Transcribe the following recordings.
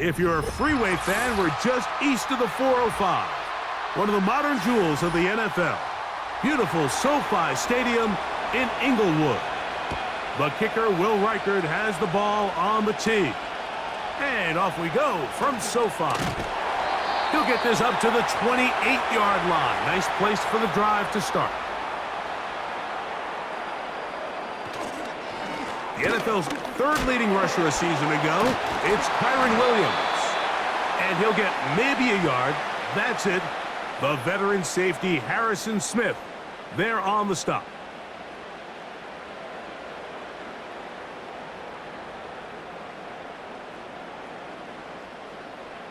If you're a freeway fan, we're just east of the 405. One of the modern jewels of the NFL. Beautiful SoFi Stadium in Inglewood. The kicker, Will Reichard, has the ball on the tee. And off we go from SoFi. He'll get this up to the 28-yard line. Nice place for the drive to start. The NFL's third leading rusher a season ago, it's Kyron Williams. And he'll get maybe a yard. That's it. The veteran safety, Harrison Smith, there on the stop.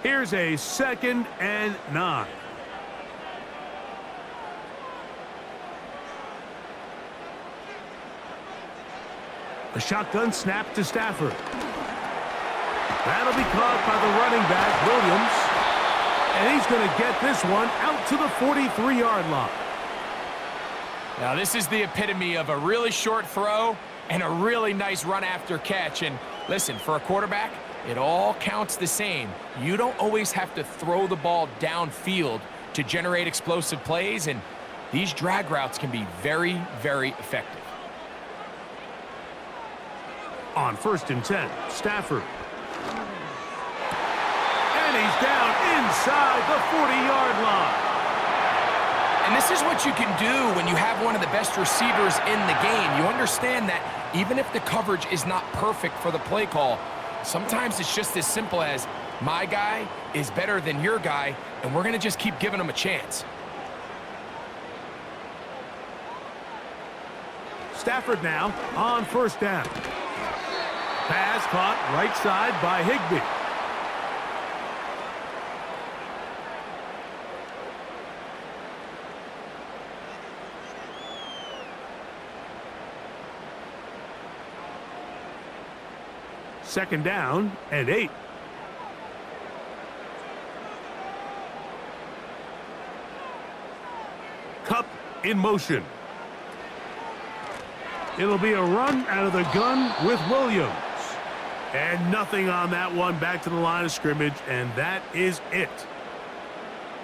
Here's a 2nd and 9. A shotgun snap to Stafford. That'll be caught by the running back, Williams. And he's going to get this one out to the 43-yard line. Now, this is the epitome of a really short throw and a really nice run after catch. And listen, for a quarterback, it all counts the same. You don't always have to throw the ball downfield to generate explosive plays, and these drag routes can be very, very effective. On 1st and 10, Stafford. And he's down inside the 40-yard line. And this is what you can do when you have one of the best receivers in the game. You understand that even if the coverage is not perfect for the play call, sometimes it's just as simple as, my guy is better than your guy, and we're going to just keep giving him a chance. Stafford now on 1st down. Pass caught right side by Higbee. Second down and 8. Cup in motion. It'll be a run out of the gun with Williams. And nothing on that one. Back to the line of scrimmage, and that is it.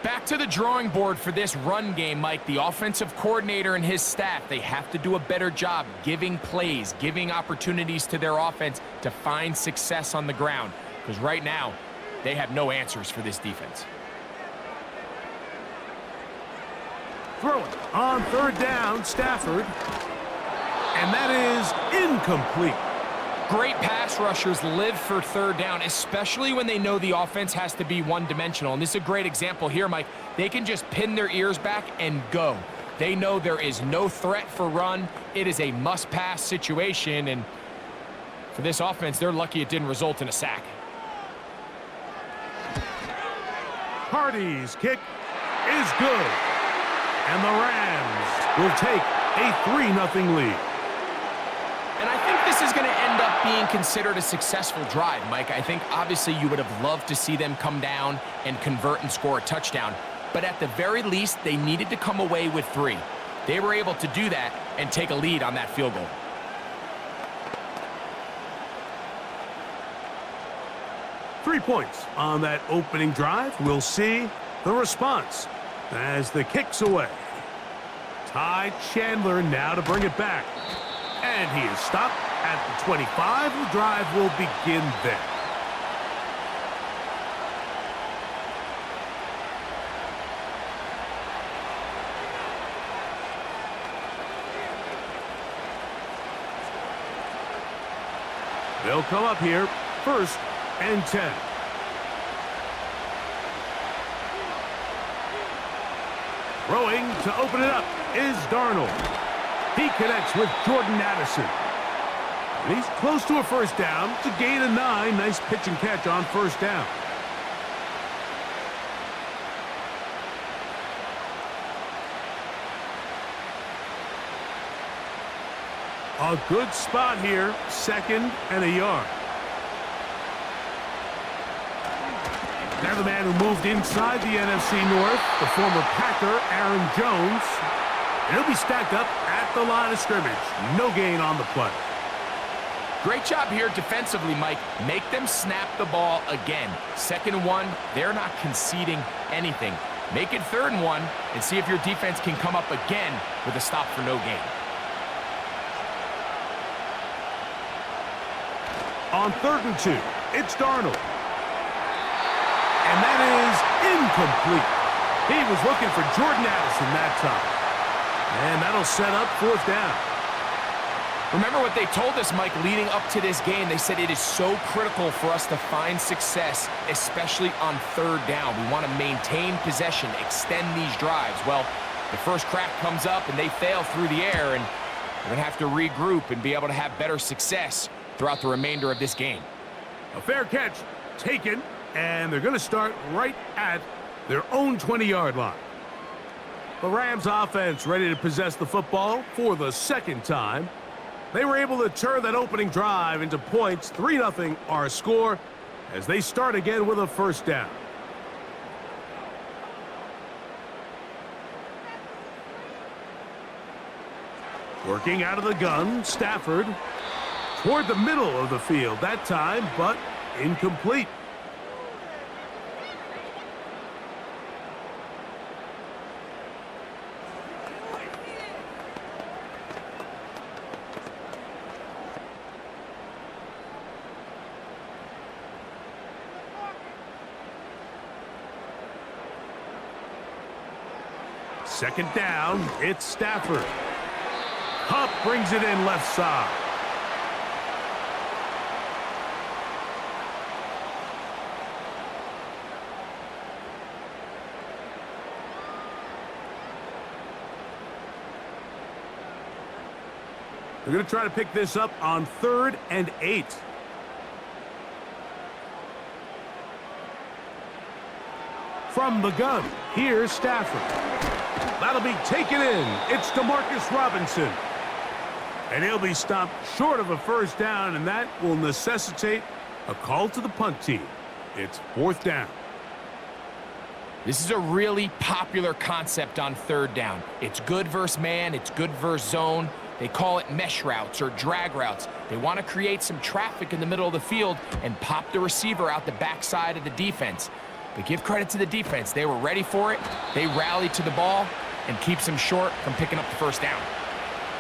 Back to the drawing board for this run game, Mike. The offensive coordinator and his staff, they have to do a better job giving plays, giving opportunities to their offense to find success on the ground. Because right now, they have no answers for this defense. Throw it on 3rd down, Stafford. And that is incomplete. Great pass rushers live for 3rd down, especially when they know the offense has to be one-dimensional. And this is a great example here, Mike. They can just pin their ears back and go. They know there is no threat for run. It is a must-pass situation, and for this offense, they're lucky it didn't result in a sack. Hardy's kick is good. And the Rams will take a 3-0 lead. And I think this is going to end up being considered a successful drive, Mike. I think obviously you would have loved to see them come down and convert and score a touchdown. But at the very least, they needed to come away with 3. They were able to do that and take a lead on that field goal. Three points on that opening drive. We'll see the response as the kick's away. Ty Chandler now to bring it back. And he is stopped at the 25. The drive will begin there. They'll come up here, 1st and 10. Throwing to open it up is Darnold. He connects with Jordan Addison. And he's close to a 1st down. It's a gain of 9. Nice pitch and catch on 1st down. A good spot here. 2nd and a yard. Now the man who moved inside the NFC North, the former Packer, Aaron Jones. And he'll be stacked up at the line of scrimmage. No gain on the play. Great job here defensively, Mike. Make them snap the ball again. 2nd and 1, they're not conceding anything. Make it 3rd and 1 and see if your defense can come up again with a stop for no gain. On 3rd and 2, it's Darnold. And that is incomplete. He was looking for Jordan Addison that time. And that'll set up 4th down. Remember what they told us, Mike, leading up to this game. They said it is so critical for us to find success, especially on 3rd down. We want to maintain possession, extend these drives. Well, the first crack comes up and they fail through the air, and we're going to have to regroup and be able to have better success throughout the remainder of this game. A fair catch taken, and they're going to start right at their own 20-yard line. The Rams offense ready to possess the football for the 2nd time. They were able to turn that opening drive into points. 3-0 our score as they start again with a 1st down. Working out of the gun, Stafford toward the middle of the field that time, but incomplete. Second down, it's Stafford. Hupp brings it in left side. They're going to try to pick this up on 3rd and 8. From the gun, here's Stafford. That'll be taken in. It's DeMarcus Robinson. And he'll be stopped short of a 1st down, and that will necessitate a call to the punt team. It's 4th down. This is a really popular concept on 3rd down. It's good versus man, it's good versus zone. They call it mesh routes or drag routes. They want to create some traffic in the middle of the field and pop the receiver out the backside of the defense. But give credit to the defense. They were ready for it. They rallied to the ball and keeps them short from picking up the 1st down.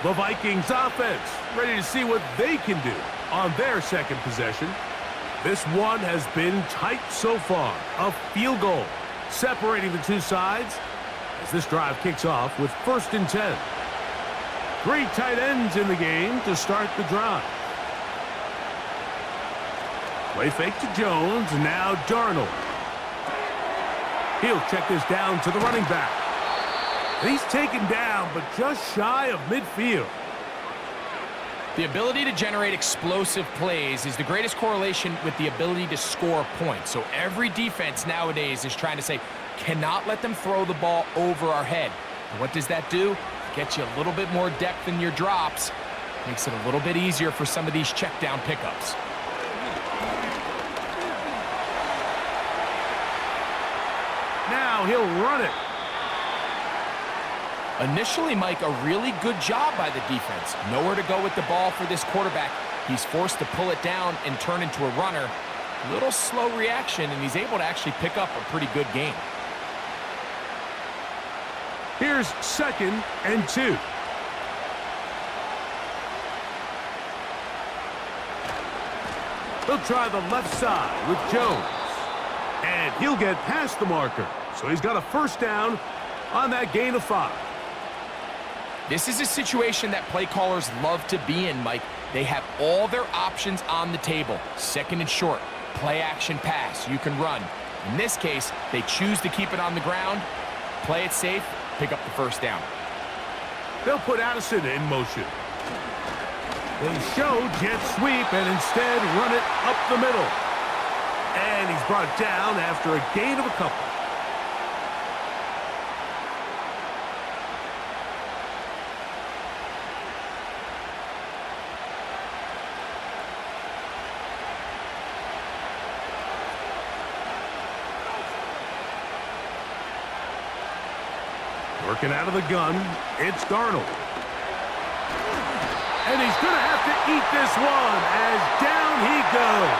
The Vikings offense ready to see what they can do on their 2nd possession. This one has been tight so far. A field goal separating the two sides as this drive kicks off with 1st and 10. 3 tight ends in the game to start the drive. Play fake to Jones, and now Darnold. He'll check this down to the running back. He's taken down, but just shy of midfield. The ability to generate explosive plays is the greatest correlation with the ability to score points. So every defense nowadays is trying to say, cannot let them throw the ball over our head. And what does that do? Gets you a little bit more depth in your drops. Makes it a little bit easier for some of these check down pickups. Now he'll run it. Initially, Mike, a really good job by the defense. Nowhere to go with the ball for this quarterback. He's forced to pull it down and turn into a runner. A little slow reaction, and he's able to actually pick up a pretty good game. Here's 2nd and 2. He'll try the left side with Jones. And he'll get past the marker. So he's got a 1st down on that gain of 5. This is a situation that play callers love to be in, Mike. They have all their options on the table. 2nd and short, play action pass, you can run. In this case, they choose to keep it on the ground, play it safe, pick up the 1st down. They'll put Addison in motion. They show jet sweep and instead run it up the middle. And he's brought down after a gain of a couple. Working out of the gun, it's Darnold. And he's going to have to eat this one as down he goes.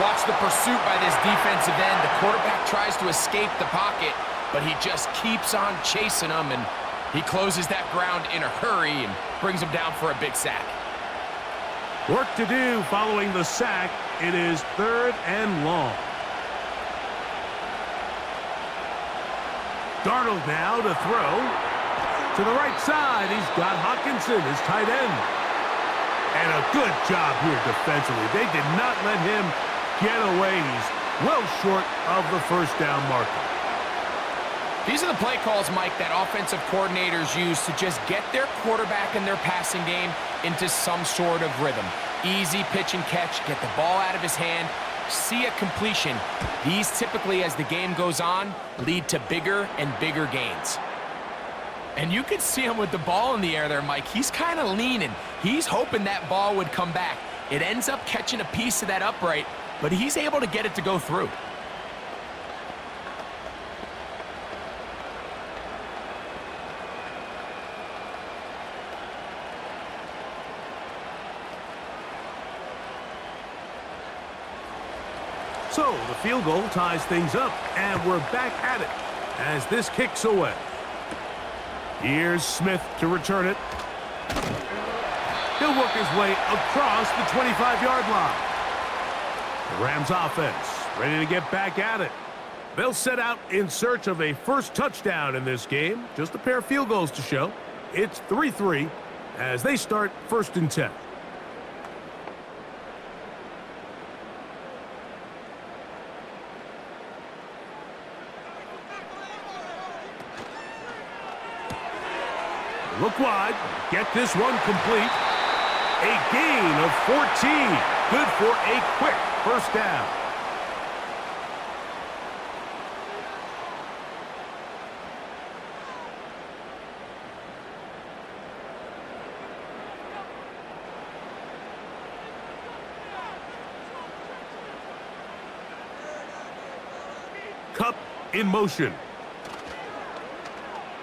Watch the pursuit by this defensive end. The quarterback tries to escape the pocket, but he just keeps on chasing him, and he closes that ground in a hurry and brings him down for a big sack. Work to do following the sack. It is 3rd and long. Darnold now to throw. To the right side, he's got Hockenson, his tight end. And a good job here defensively. They did not let him get away. He's well short of the first down marker. These are the play calls, Mike, that offensive coordinators use to just get their quarterback and their passing game into some sort of rhythm. Easy pitch and catch, get the ball out of his hand, see a completion. These typically, as the game goes on, lead to bigger and bigger gains. And you can see him with the ball in the air there, Mike. He's kind of leaning. He's hoping that ball would come back. It ends up catching a piece of that upright, but he's able to get it to go through. So the field goal ties things up, and we're back at it as this kicks away. Here's Smith to return it. He'll work his way across the 25-yard line. The Rams offense ready to get back at it. They'll set out in search of a first touchdown in this game. Just a pair of field goals to show. It's 3-3 as they start 1st and 10. Look wide. Get this one complete. A gain of 14. Good for a quick first down. Cup in motion.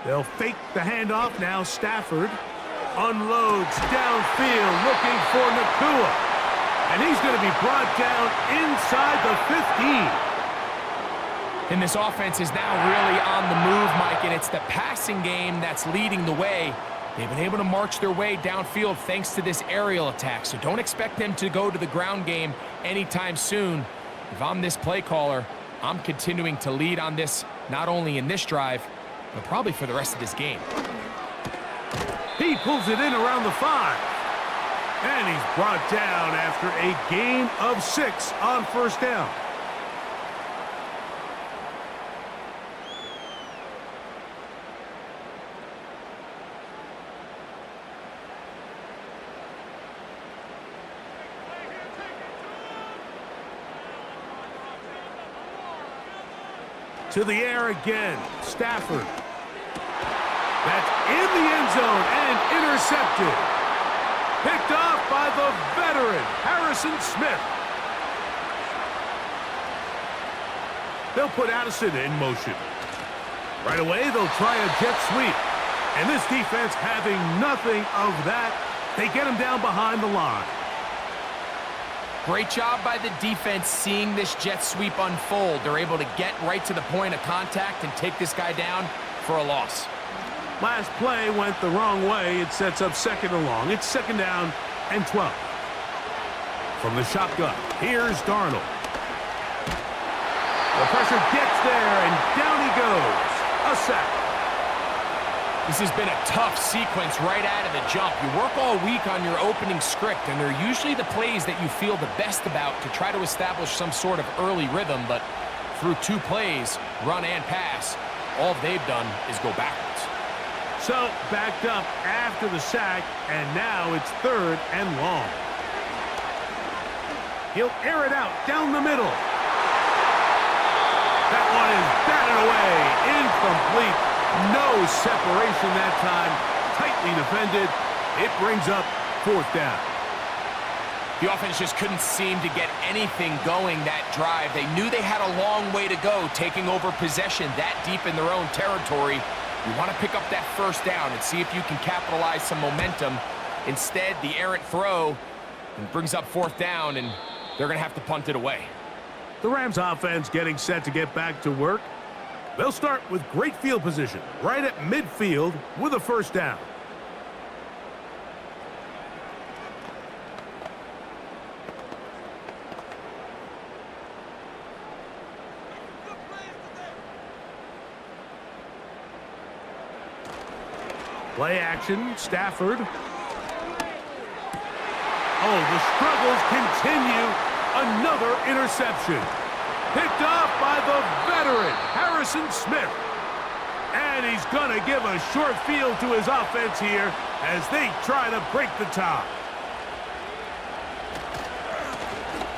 They'll fake the handoff. Now Stafford unloads downfield looking for Nakua. And he's going to be brought down inside the 15. And this offense is now really on the move, Mike, and it's the passing game that's leading the way. They've been able to march their way downfield thanks to this aerial attack, so don't expect them to go to the ground game anytime soon. If I'm this play caller, I'm continuing to lead on this, not only in this drive, but probably for the rest of this game. He pulls it in around the 5. And he's brought down after a gain of 6 on first down. To the air again, Stafford. That's in the end zone and intercepted. Picked off by the veteran, Harrison Smith. They'll put Addison in motion. Right away, they'll try a jet sweep. And this defense having nothing of that, they get him down behind the line. Great job by the defense seeing this jet sweep unfold. They're able to get right to the point of contact and take this guy down for a loss. Last play went the wrong way. It sets up 2nd and long. It's 2nd down and 12. From the shotgun, here's Darnold. The pressure gets there, and down he goes. A sack. This has been a tough sequence right out of the jump. You work all week on your opening script, and they're usually the plays that you feel the best about to try to establish some sort of early rhythm, but through 2 plays, run and pass, all they've done is go backwards. So, backed up after the sack, and now it's 3rd and long. He'll air it out down the middle. That one is batted away. Incomplete. No separation that time. Tightly defended. It brings up 4th down. The offense just couldn't seem to get anything going that drive. They knew they had a long way to go, taking over possession that deep in their own territory. You want to pick up that first down and see if you can capitalize some momentum Instead, the errant throw brings up fourth down, and they're going to have to punt it away. The Rams offense getting set to get back to work. They'll start with great field position right at midfield with a first down. Play action, Stafford. Oh, the struggles continue. Another interception. Picked off by the veteran, Harrison Smith. And he's going to give a short field to his offense here as they try to break the tie.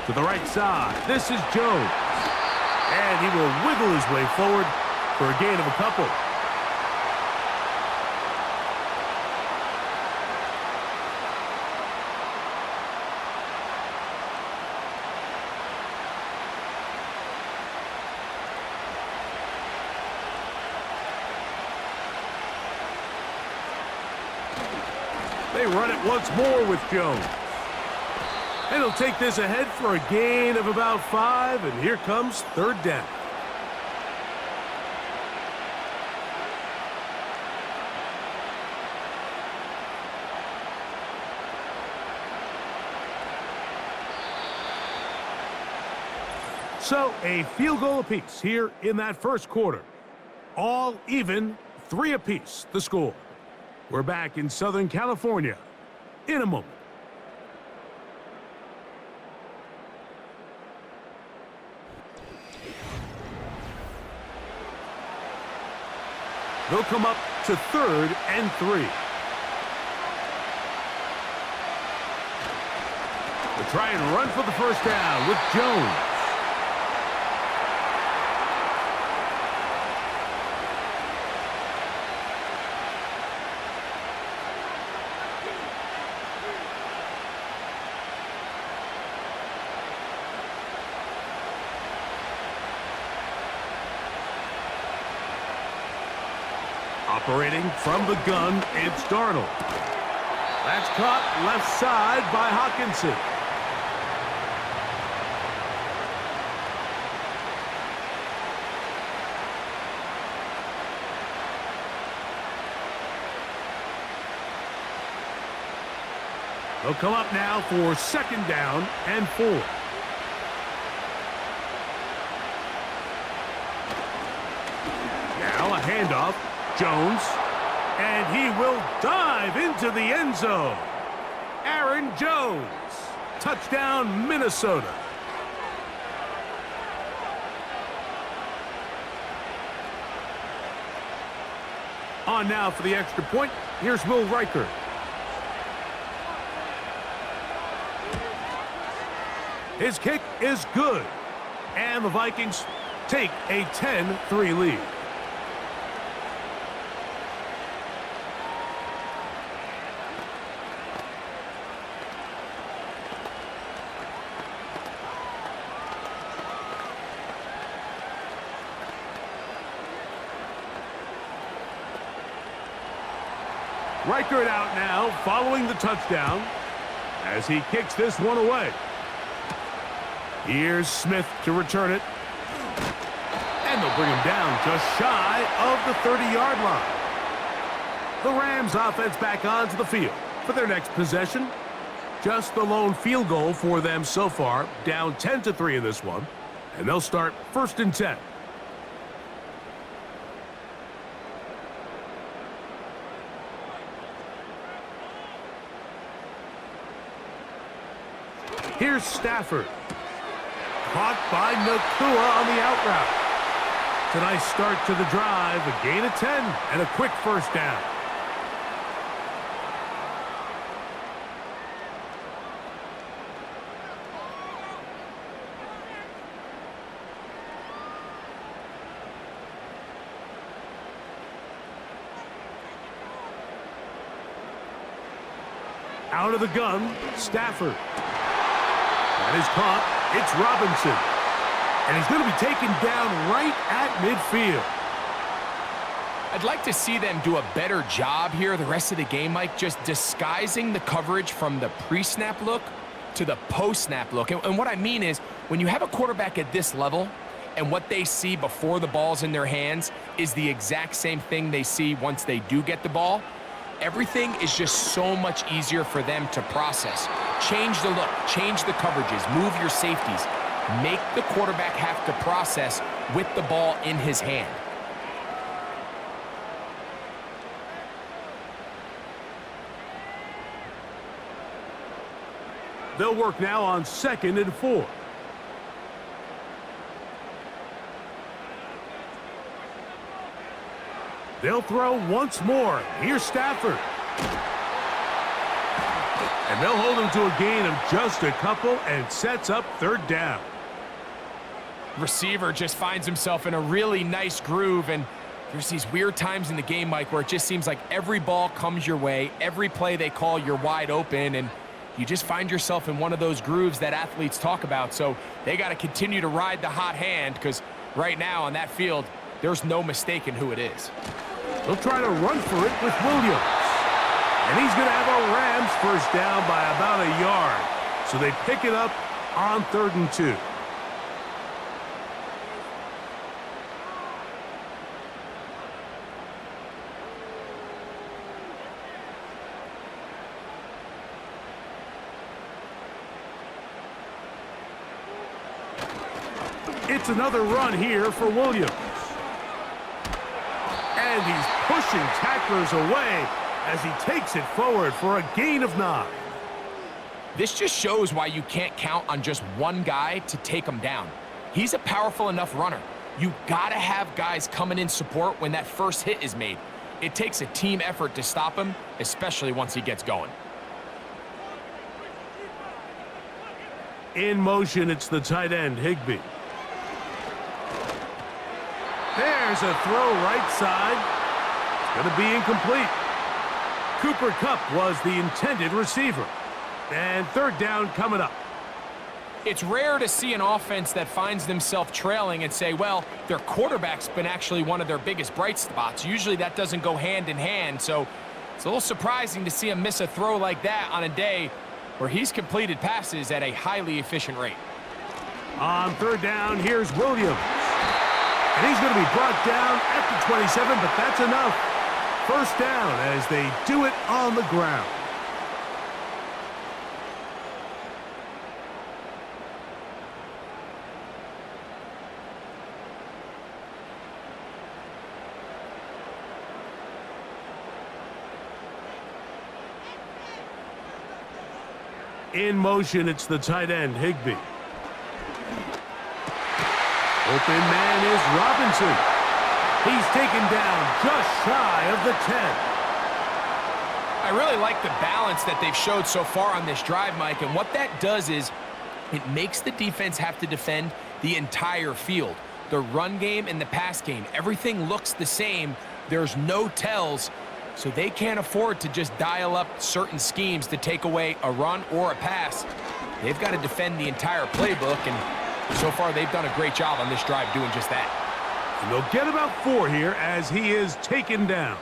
To the right side, this is Jones. And he will wiggle his way forward for a gain of a couple. They run it once more with Jones. And he'll take this ahead for a gain of about 5, and here comes third down. So a field goal apiece here in that first quarter. All even, 3 apiece, the score. We're back in Southern California in a moment. They'll come up to 3rd and 3. They'll try and run for the first down with Jones. Operating from the gun, it's Darnold. That's caught left side by Hawkinson. They'll come up now for 2nd down and 4. Now a handoff. Jones, and he will dive into the end zone. Aaron Jones, touchdown Minnesota. On now for the extra point, here's Will Riker. His kick is good, and the Vikings take a 10-3 lead. Riker it out now, following the touchdown, as he kicks this one away. Here's Smith to return it. And they'll bring him down just shy of the 30-yard line. The Rams offense back onto the field for their next possession. Just the lone field goal for them so far, down 10-3 in this one. And they'll start 1st and 10. Here's Stafford. Caught by Nakua on the out route. It's a nice start to the drive, a gain of 10, and a quick first down. Out of the gun, Stafford. That is caught. It's Robinson. And he's going to be taken down right at midfield. I'd like to see them do a better job here the rest of the game, Mike, just disguising the coverage from the pre-snap look to the post-snap look. And what I mean is, when you have a quarterback at this level and what they see before the ball's in their hands is the exact same thing they see once they do get the ball, everything is just so much easier for them to process. Change the look, change the coverages, move your safeties. Make the quarterback have to process with the ball in his hand. They'll work now on 2nd and 4. They'll throw once more. Here's Stafford. And they'll hold him to a gain of just a couple and sets up 3rd down. Receiver just finds himself in a really nice groove, and there's these weird times in the game, Mike, where it just seems like every ball comes your way, every play they call, you're wide open, and you just find yourself in one of those grooves that athletes talk about. So they got to continue to ride the hot hand, because right now on that field, there's no mistaking who it is. They'll try to run for it with Williams. And he's going to have a Rams first down by about a yard. So they pick it up on 3rd and 2. It's another run here for Williams. And he's pushing tacklers away as he takes it forward for a gain of 9. This just shows why you can't count on just one guy to take him down. He's a powerful enough runner. You gotta have guys coming in support when that first hit is made. It takes a team effort to stop him, especially once he gets going. In motion, it's the tight end, Higbee. There's a throw right side. It's going to be incomplete. Cooper Kupp was the intended receiver. And 3rd down coming up. It's rare to see an offense that finds themselves trailing and say, well, their quarterback's been actually one of their biggest bright spots. Usually that doesn't go hand in hand, so it's a little surprising to see him miss a throw like that on a day where he's completed passes at a highly efficient rate. On 3rd down, here's Williams. And he's going to be brought down at the 27, but that's enough. First down as they do it on the ground. In motion, it's the tight end, Higbee. Open man is Robinson. He's taken down just shy of the 10. I really like the balance that they've showed so far on this drive, Mike, and what that does is it makes the defense have to defend the entire field. The run game and the pass game, everything looks the same. There's no tells, so they can't afford to just dial up certain schemes to take away a run or a pass. They've got to defend the entire playbook, and so far they've done a great job on this drive doing just that. And they'll get about 4 here as he is taken down.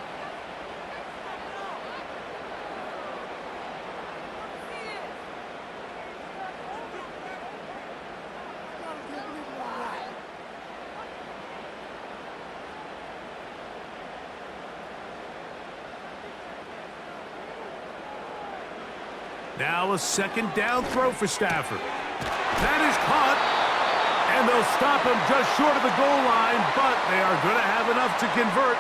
Now a 2nd down throw for Stafford. That is caught. And they'll stop him just short of the goal line, but they are going to have enough to convert.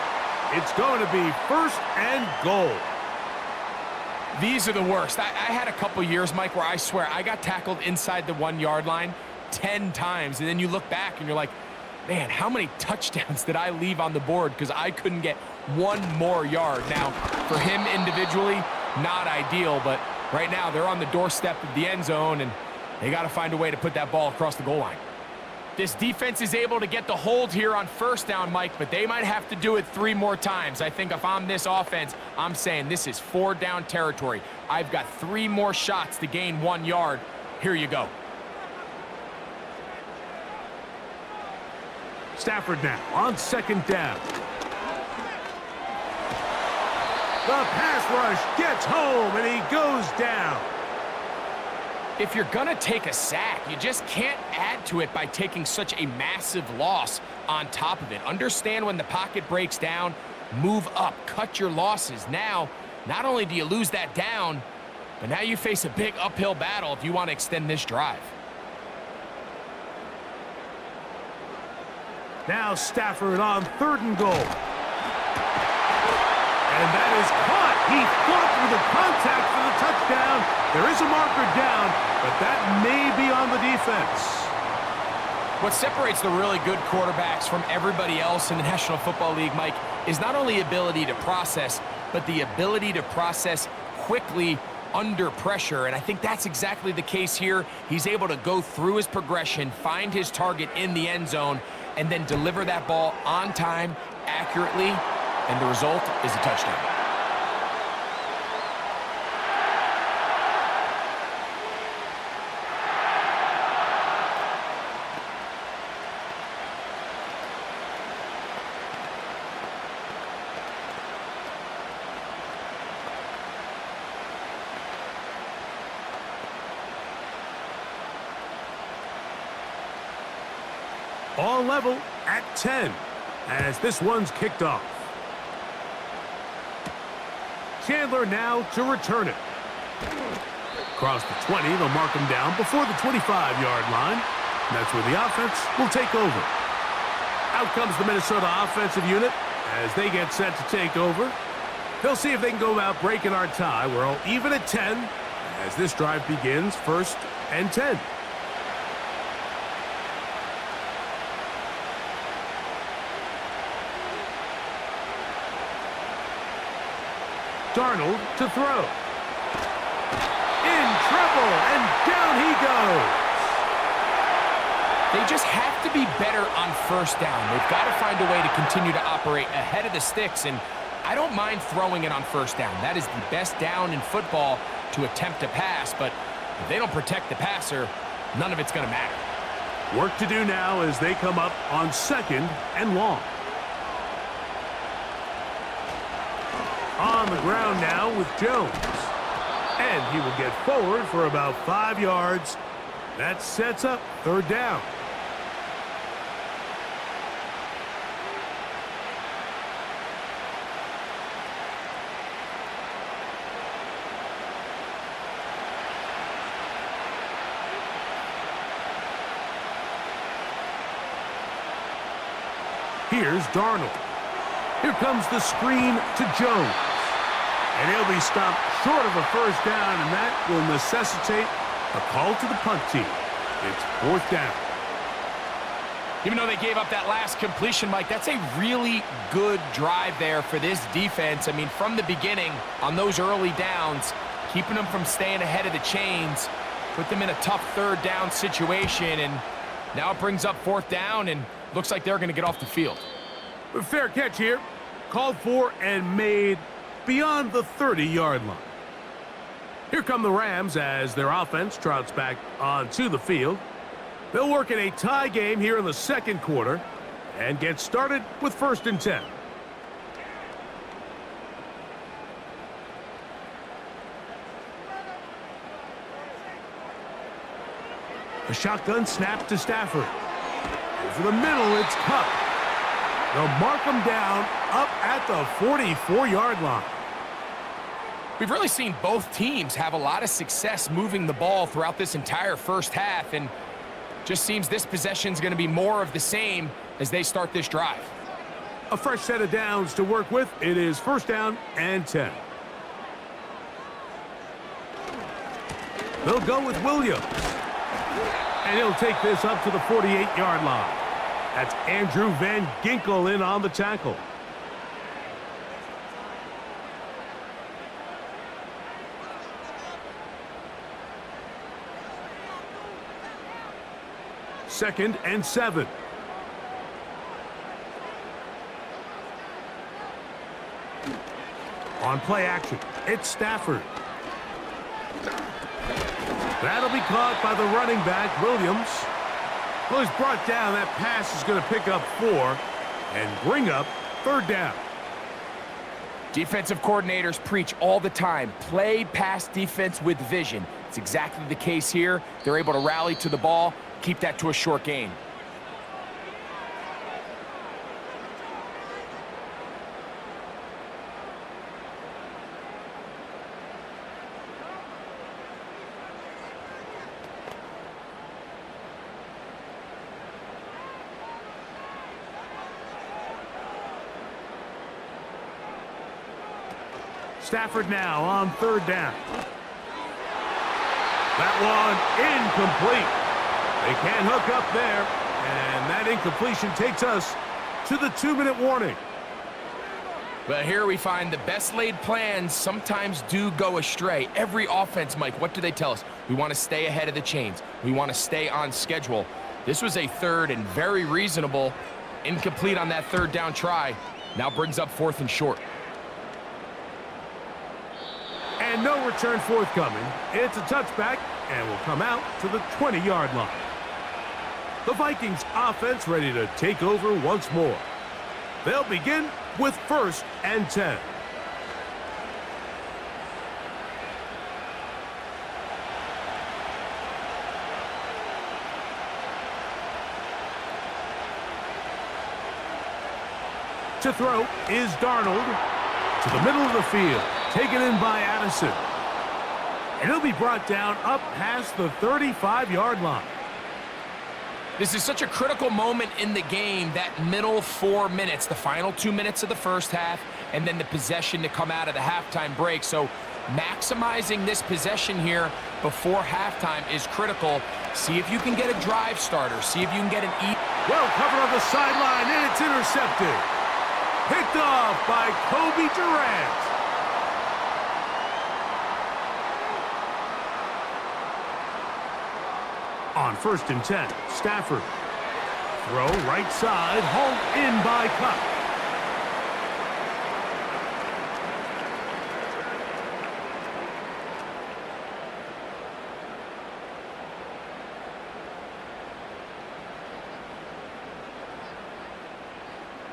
It's going to be 1st and goal. These are the worst. I had a couple years, Mike, where I swear I got tackled inside the 1-yard line 10 times, and then you look back and you're like, man, how many touchdowns did I leave on the board because I couldn't get 1 more yard? Now, for him individually, not ideal, but right now they're on the doorstep of the end zone, and they got to find a way to put that ball across the goal line. This defense is able to get the hold here on 1st down, Mike, but they might have to do it 3 more times. I think if I'm this offense, I'm saying this is 4-down territory. I've got 3 more shots to gain 1 yard. Here you go. Stafford now on 2nd down. The pass rush gets home, and he goes down. If you're going to take a sack, you just can't add to it by taking such a massive loss on top of it. Understand when the pocket breaks down, move up, cut your losses. Now, not only do you lose that down, but now you face a big uphill battle if you want to extend this drive. Now Stafford on 3rd and goal. And that is caught. He fought through the contact for the touchdown. There is a marker down, but that may be on the defense. What separates the really good quarterbacks from everybody else in the National Football League, Mike, is not only ability to process, but the ability to process quickly under pressure. And I think that's exactly the case here. He's able to go through his progression, find his target in the end zone, and then deliver that ball on time, accurately, and the result is a touchdown. All level at 10 as this one's kicked off. Chandler now to return it. Across the 20, they'll mark him down before the 25-yard line. And that's where the offense will take over. Out comes the Minnesota offensive unit as they get set to take over. They'll see if they can go about breaking our tie. We're all even at 10 as this drive begins, 1st and 10. Darnold to throw. In trouble, and down he goes. They just have to be better on 1st down. They've got to find a way to continue to operate ahead of the sticks, and I don't mind throwing it on 1st down. That is the best down in football to attempt to pass, but if they don't protect the passer, none of it's going to matter. Work to do now as they come up on 2nd and long. On the ground now with Jones. And he will get forward for about 5 yards. That sets up 3rd down. Here's Darnold. Here comes the screen to Jones. And he'll be stopped short of a 1st down, and that will necessitate a call to the punt team. It's 4th down. Even though they gave up that last completion, Mike, that's a really good drive there for this defense. I mean, from the beginning, on those early downs, keeping them from staying ahead of the chains, put them in a tough 3rd down situation, and now it brings up 4th down, and looks like they're going to get off the field. Fair catch here. Called for and made beyond the 30-yard line. Here come the Rams as their offense trots back onto the field. They'll work in a tie game here in the 2nd quarter and get started with 1st and 10. A shotgun snap to Stafford. Over the middle, it's Cup. They'll mark him down up at the 44-yard line. We've really seen both teams have a lot of success moving the ball throughout this entire 1st half, and just seems this possession is going to be more of the same as they start this drive. A fresh set of downs to work with. It is 1st down and 10. They'll go with Williams. And he'll take this up to the 48-yard line. That's Andrew Van Ginkel in on the tackle. Second and 7. On play action, it's Stafford. That'll be caught by the running back, Williams. Well, he's brought down. That pass is going to pick up 4 and bring up 3rd down. Defensive coordinators preach all the time, play pass defense with vision. It's exactly the case here. They're able to rally to the ball, keep that to a short gain. Stafford now on third down. That one incomplete. They can't hook up there, and that incompletion takes us to the 2-minute warning. Well, here we find the best laid plans sometimes do go astray. Every offense, Mike, what do they tell us? We want to stay ahead of the chains. We want to stay on schedule. This was a third and very reasonable. Incomplete on that third down try. Now brings up 4th and short. And no return forthcoming. It's a touchback and will come out to the 20-yard line. The Vikings offense ready to take over once more. They'll begin with 1st and 10. To throw is Darnold. To the middle of the field. Taken in by Addison. And he'll be brought down up past the 35-yard line. This is such a critical moment in the game, that middle 4 minutes, the final 2 minutes of the first half, and then the possession to come out of the halftime break. So maximizing this possession here before halftime is critical. See if you can get a drive starter. See if you can get an Well covered on the sideline, and it's intercepted. Picked off by Kobe Durant. On 1st and 10, Stafford. Throw right side, hauled in by Cup.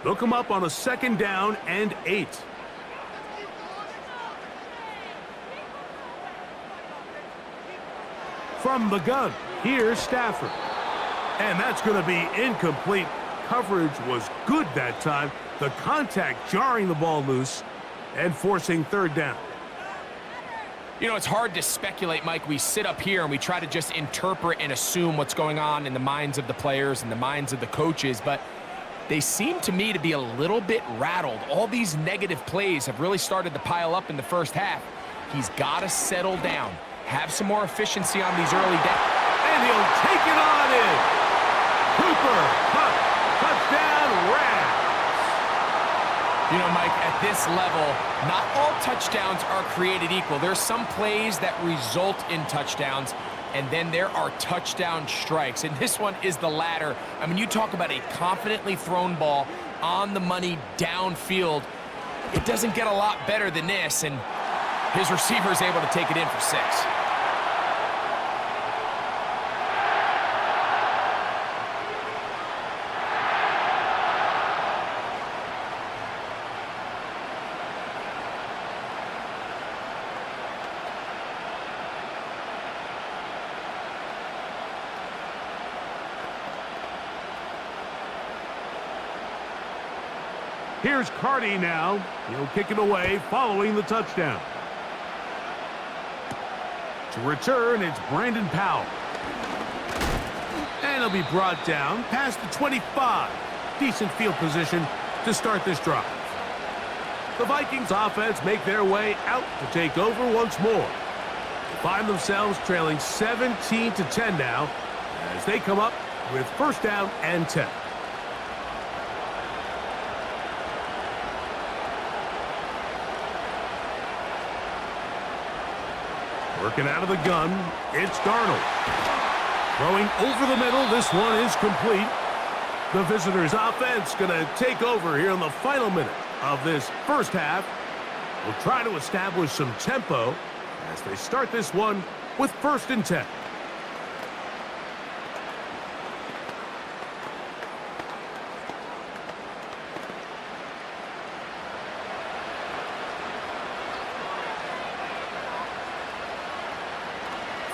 They'll come up on a 2nd down and 8. From the gun, here's Stafford. And that's going to be incomplete. Coverage was good that time. The contact jarring the ball loose and forcing 3rd down. You know, it's hard to speculate, Mike. We sit up here and we try to just interpret and assume what's going on in the minds of the players and the minds of the coaches, but they seem to me to be a little bit rattled. All these negative plays have really started to pile up in the first half. He's got to settle down, have some more efficiency on these early downs. And he'll take it on in. Cooper, touchdown, Rams. You know, Mike, at this level, not all touchdowns are created equal. There's some plays that result in touchdowns, and then there are touchdown strikes. And this one is the latter. I mean, you talk about a confidently thrown ball on the money downfield. It doesn't get a lot better than this, and his receiver is able to take it in for 6. Here's Carty now. He'll kick it away following the touchdown. To return, it's Brandon Powell. And he'll be brought down past the 25. Decent field position to start this drive. The Vikings offense make their way out to take over once more. They find themselves trailing 17-10 now as they come up with 1st down and 10. Working out of the gun, it's Darnold. Throwing over the middle, this one is complete. The visitors' offense going to take over here in the final minute of this first half. Will try to establish some tempo as they start this one with 1st and 10.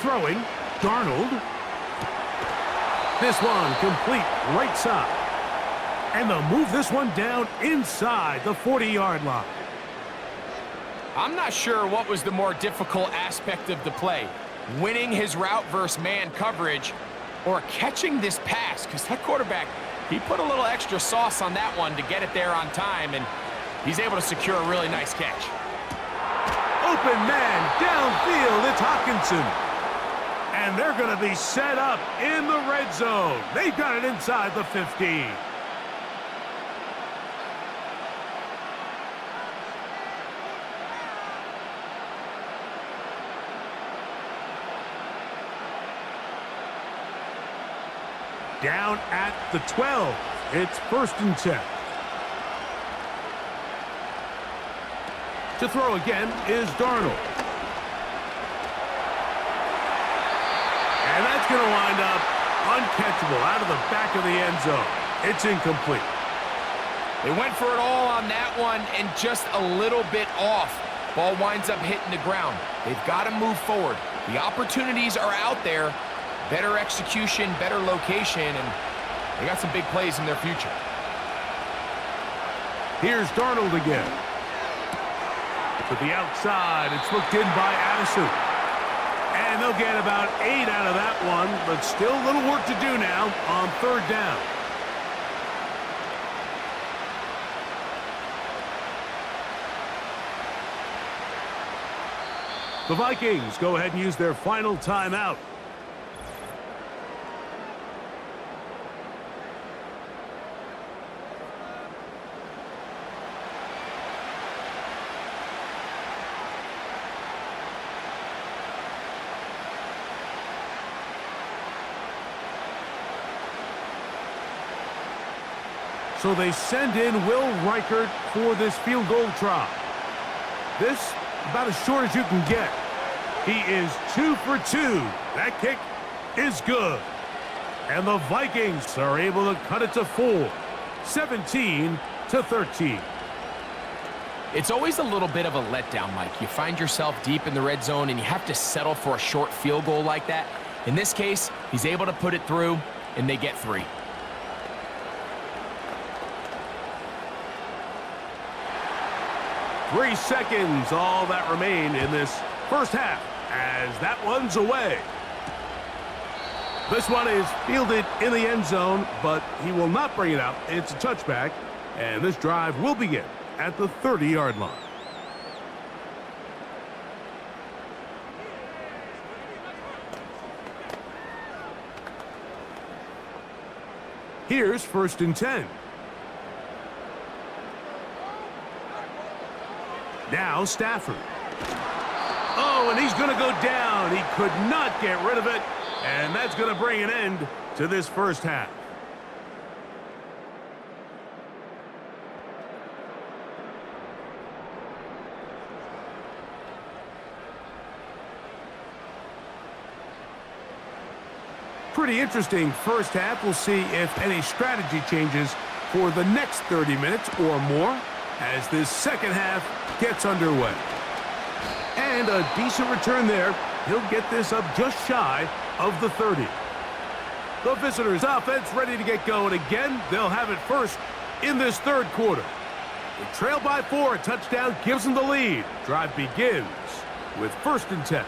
throwing. Darnold. This one complete right side. And they'll move this one down inside the 40-yard line. I'm not sure what was the more difficult aspect of the play, winning his route versus man coverage or catching this pass, because that quarterback, he put a little extra sauce on that one to get it there on time, and he's able to secure a really nice catch. Open man downfield, it's Hawkinson. And they're going to be set up in the red zone. They've got it inside the 15. Down at the 12. It's 1st and 10. To throw again is Darnold. And that's going to wind up uncatchable out of the back of the end zone. It's incomplete. They went for it all on that one and just a little bit off. Ball winds up hitting the ground. They've got to move forward. The opportunities are out there. Better execution, better location, and they got some big plays in their future. Here's Darnold again. To the outside, it's looked in by Addison. And they'll get about 8 out of that one, but still a little work to do now on 3rd down. The Vikings go ahead and use their final timeout. So they send in Will Reichert for this field goal try. This, about as short as you can get. He is 2 for 2. That kick is good. And the Vikings are able to cut it to 4. 17-13. It's always a little bit of a letdown, Mike. You find yourself deep in the red zone and you have to settle for a short field goal like that. In this case, he's able to put it through, and they get 3. 3 seconds, all that remain in this first half, as that one's away. This one is fielded in the end zone, but he will not bring it out. It's a touchback, and this drive will begin at the 30-yard line. Here's 1st and 10. Now Stafford. Oh, and he's going to go down. He could not get rid of it, and that's going to bring an end to this first half. Pretty interesting first half. We'll see if any strategy changes for the next 30 minutes or more as this second half gets underway. And a decent return there. He'll get this up just shy of the 30. The visitors' offense ready to get going again. They'll have it first in this 3rd quarter. They trail by 4. A touchdown gives them the lead. Drive begins with 1st and 10.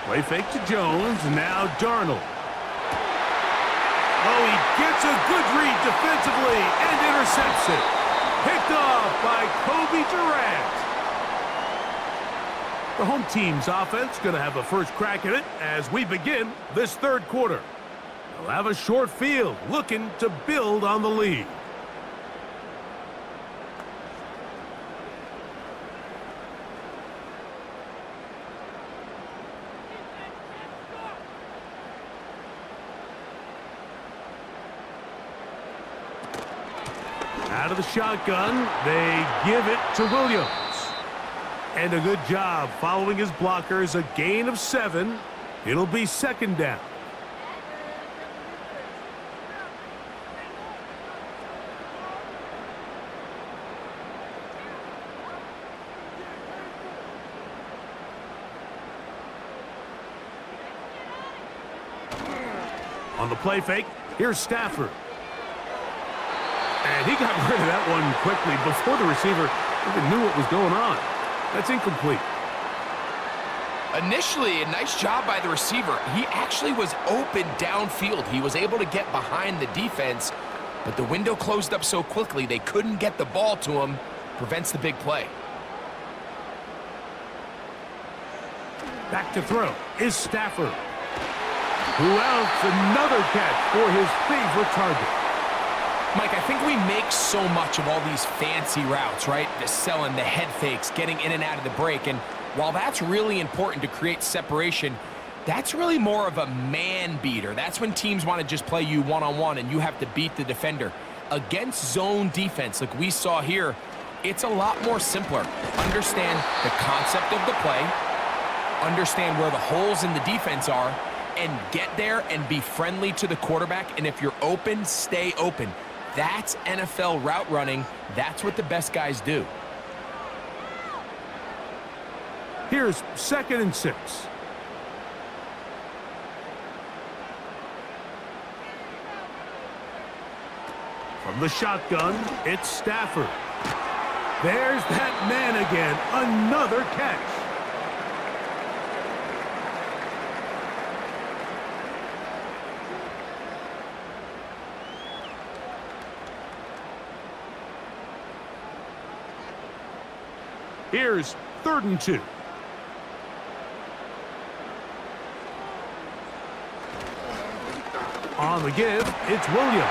Play fake to Jones, and now Darnold. Oh, he gets a good read defensively and intercepts it. Picked off by Kobe Durant. The home team's offense going to have a first crack at it as we begin this 3rd quarter. They'll have a short field, looking to build on the lead. Out of the shotgun, they give it to Williams. And a good job following his blockers, a gain of 7. It'll be 2nd down. On the play fake, here's Stafford. And he got rid of that one quickly before the receiver even knew what was going on. That's incomplete. Initially, a nice job by the receiver. He actually was open downfield. He was able to get behind the defense, but the window closed up so quickly they couldn't get the ball to him. Prevents the big play. Back to throw is Stafford. Who else? Another catch for his favorite target. Mike, I think we make so much of all these fancy routes, right? The selling, the head fakes, getting in and out of the break. And while that's really important to create separation, that's really more of a man beater. That's when teams want to just play you one-on-one and you have to beat the defender. Against zone defense, like we saw here, it's a lot more simpler. Understand the concept of the play, understand where the holes in the defense are, and get there and be friendly to the quarterback. And if you're open, stay open. That's NFL route running. That's what the best guys do. Here's 2nd and 6. From the shotgun, it's Stafford. There's that man again. Another catch. Here's 3rd and 2. On the give, it's Williams.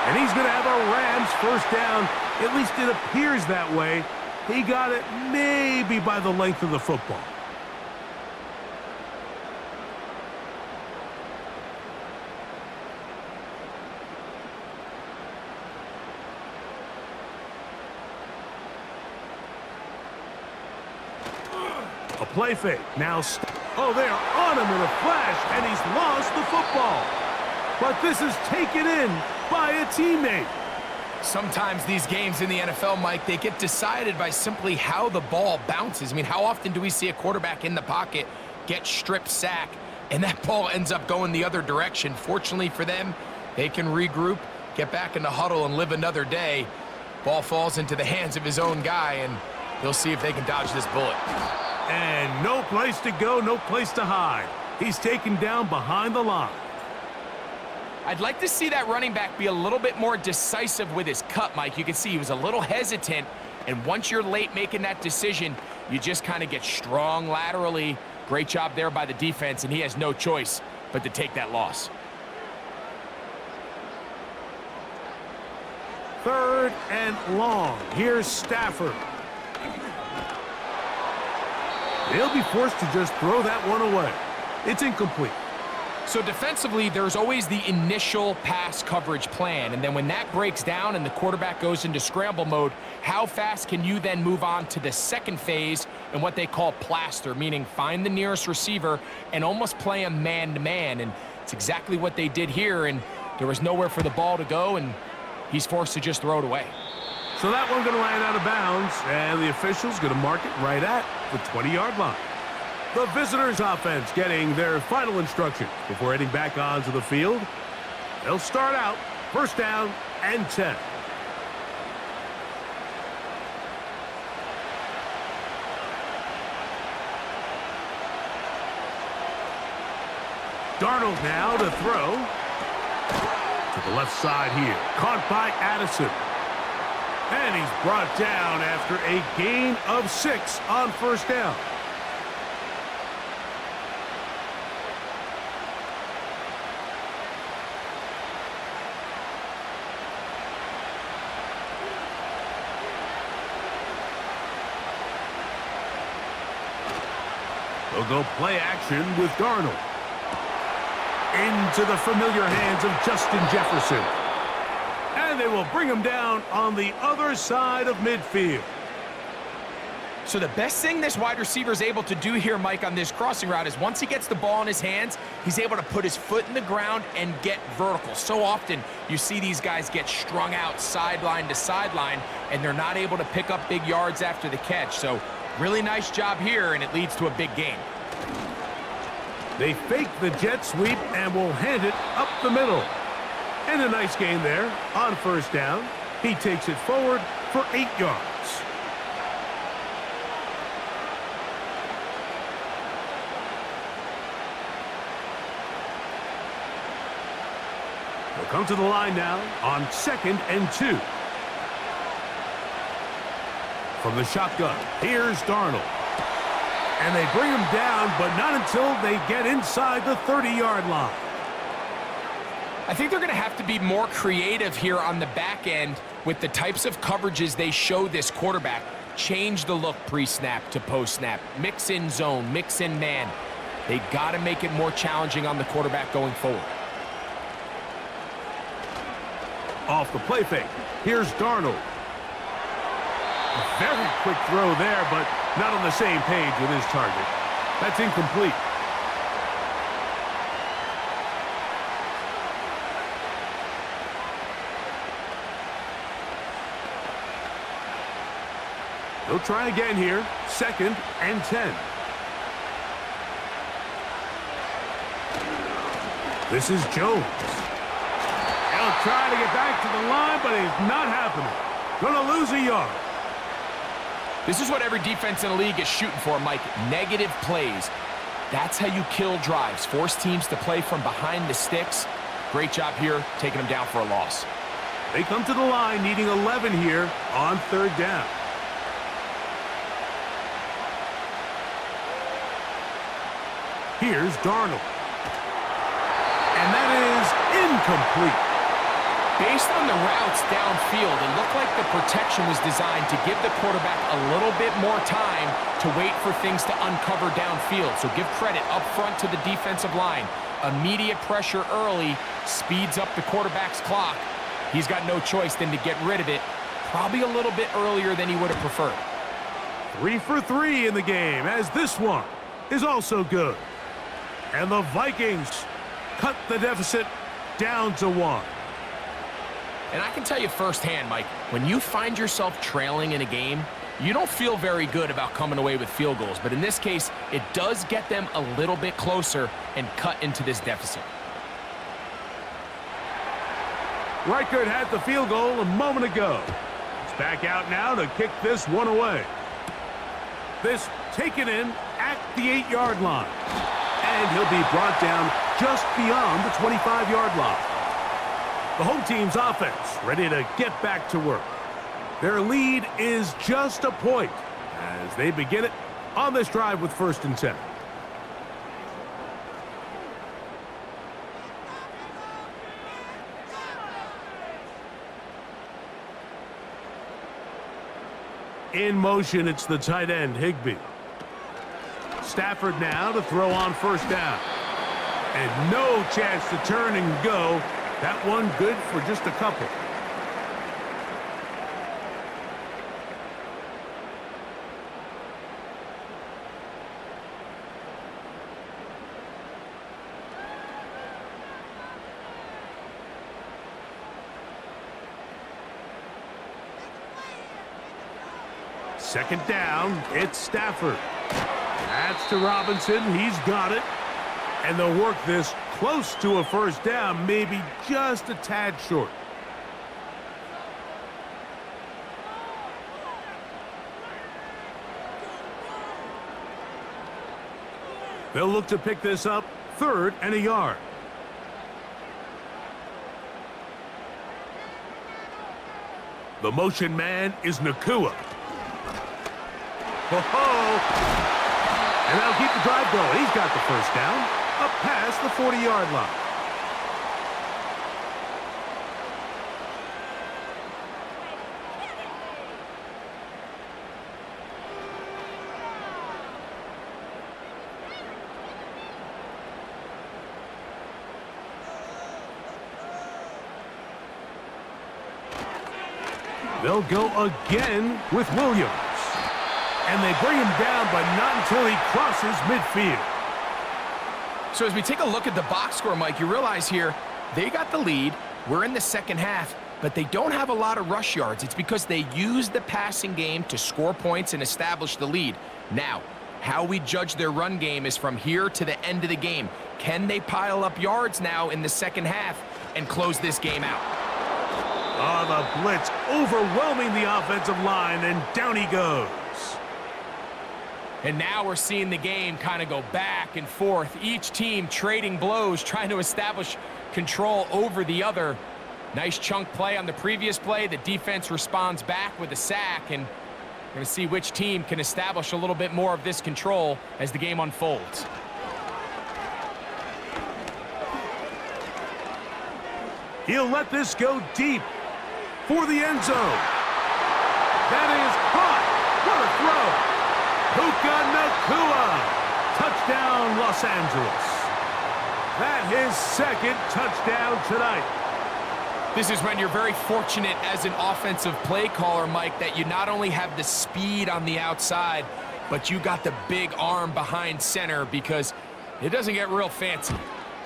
And he's going to have a Rams first down. At least it appears that way. He got it maybe by the length of the football. A play fake. Now, oh, they are on him in a flash, and he's lost the football. But this is taken in by a teammate. Sometimes these games in the NFL, Mike, they get decided by simply how the ball bounces. I mean, how often do we see a quarterback in the pocket get strip sack, and that ball ends up going the other direction? Fortunately for them, they can regroup, get back in the huddle, and live another day. Ball falls into the hands of his own guy, and he'll see if they can dodge this bullet. And no place to go, no place to hide. He's taken down behind the line. I'd like to see that running back be a little bit more decisive with his cut, Mike. You can see he was a little hesitant, and once you're late making that decision, you just kind of get strong laterally. Great job there by the defense, and he has no choice but to take that loss. 3rd and long. Here's Stafford. They'll be forced to just throw that one away. It's incomplete. So defensively, there's always the initial pass coverage plan, and then when that breaks down and the quarterback goes into scramble mode, how fast can you then move on to the second phase and what they call plaster, meaning find the nearest receiver and almost play him man-to-man, and it's exactly what they did here, and there was nowhere for the ball to go, and he's forced to just throw it away. So that one going to land out of bounds, and the official's going to mark it right at the 20-yard line. The visitors' offense getting their final instructions before heading back onto the field. They'll start out 1st down and 10. Darnold now to throw. To the left side here. Caught by Addison. And he's brought down after a gain of 6 on 1st down. They'll go play action with Darnold. Into the familiar hands of Justin Jefferson. And they will bring him down on the other side of midfield. So the best thing this wide receiver is able to do here, Mike, on this crossing route is once he gets the ball in his hands, he's able to put his foot in the ground and get vertical. So often you see these guys get strung out sideline to sideline, and they're not able to pick up big yards after the catch. So really nice job here, and it leads to a big gain. They fake the jet sweep and will hand it up the middle. And a nice gain there on first down. He takes it forward for 8 yards. They'll come to the line now on 2nd and 2. From the shotgun, here's Darnold. And they bring him down, but not until they get inside the 30-yard line. I think they're going to have to be more creative here on the back end with the types of coverages they show this quarterback. Change the look pre-snap to post-snap. Mix in zone, mix in man. They got to make it more challenging on the quarterback going forward. Off the play fake, here's Darnold. A very quick throw there, but not on the same page with his target. That's incomplete. They'll try again here. 2nd and 10. This is Jones. He'll try to get back to the line, but it's not happening. Gonna lose a yard. This is what every defense in the league is shooting for, Mike. Negative plays. That's how you kill drives. Force teams to play from behind the sticks. Great job here, taking them down for a loss. They come to the line needing 11 here on 3rd down. Here's Darnold. And that is incomplete. Based on the routes downfield, it looked like the protection was designed to give the quarterback a little bit more time to wait for things to uncover downfield. So give credit up front to the defensive line. Immediate pressure early speeds up the quarterback's clock. He's got no choice than to get rid of it, probably a little bit earlier than he would have preferred. 3 for 3 in the game, as this one is also good. And the Vikings cut the deficit down to 1. And I can tell you firsthand, Mike, when you find yourself trailing in a game, you don't feel very good about coming away with field goals. But in this case, it does get them a little bit closer and cut into this deficit. Wildcard had the field goal a moment ago. It's back out now to kick this one away. This taken in at the 8-yard line. And he'll be brought down just beyond the 25-yard line. The home team's offense ready to get back to work. Their lead is just a point as they begin it on this drive with 1st and 10. In motion, it's the tight end, Higbee. Stafford now to throw on 1st down. And no chance to turn and go. That one good for just a couple. Second down, it's Stafford. That's to Robinson. He's got it. And they'll work this close to a 1st down, maybe just a tad short. They'll look to pick this up 3rd and a yard. The motion man is Nakua. And that'll keep the drive going. He's got the 1st down. Up past the 40-yard line. They'll go again with Williams. And they bring him down, but not until he crosses midfield. So as we take a look at the box score, Mike, you realize here they got the lead. We're in the second half, but they don't have a lot of rush yards. It's because they use the passing game to score points and establish the lead. Now, How we judge their run game is from here to the end of the game. Can they pile up yards now in the second half and close this game out? Oh, the blitz overwhelming the offensive line, and down he goes. And now we're seeing the game kind of go back and forth. Each team trading blows, trying to establish control over the other. Nice chunk play on the previous play. The defense responds back with a sack, and we're going to see which team can establish a little bit more of this control as the game unfolds. He'll let this go deep for the end zone. That is caught. What a throw. Puka Nacua. Touchdown, Los Angeles. That his second touchdown tonight. This is when you're very fortunate as an offensive play caller, Mike, that you not only have the speed on the outside, but you got the big arm behind center, because it doesn't get real fancy.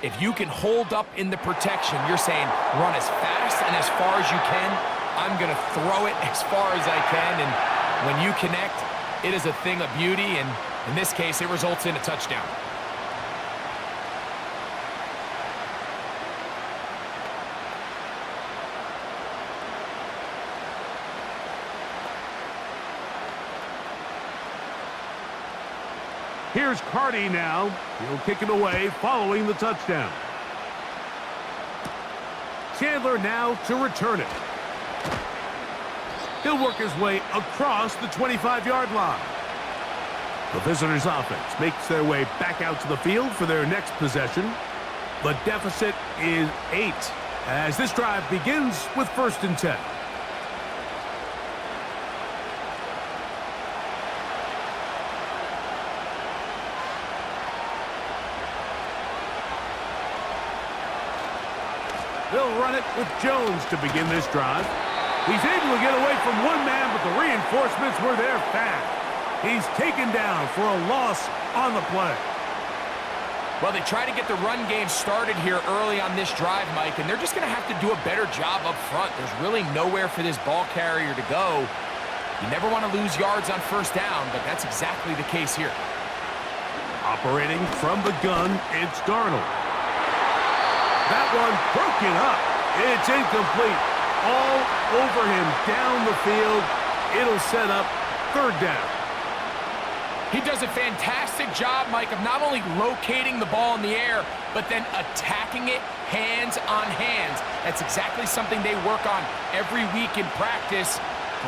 If you can hold up in the protection, you're saying run as fast and as far as you can. I'm going to throw it as far as I can, and when you connect, it is a thing of beauty, and in this case, it results in a touchdown. Here's Carty now. He'll kick it away following the touchdown. Chandler now to return it. He'll work his way across the 25-yard line. The visitors' offense makes their way back out to the field for their next possession. The deficit is 8 as this drive begins with 1st and 10. They'll run it with Jones to begin this drive. He's able to get away from one man, but the reinforcements were there fast. He's taken down for a loss on the play. Well, they try to get the run game started here early on this drive, Mike, and they're just going to have to do a better job up front. There's really nowhere for this ball carrier to go. You never want to lose yards on 1st down, but that's exactly the case here. Operating from the gun, it's Darnold. That one broken up. It's incomplete. All over him down the field. It'll set up 3rd down. He does a fantastic job, Mike, of not only locating the ball in the air, but then attacking it hands on hands. That's exactly something they work on every week in practice.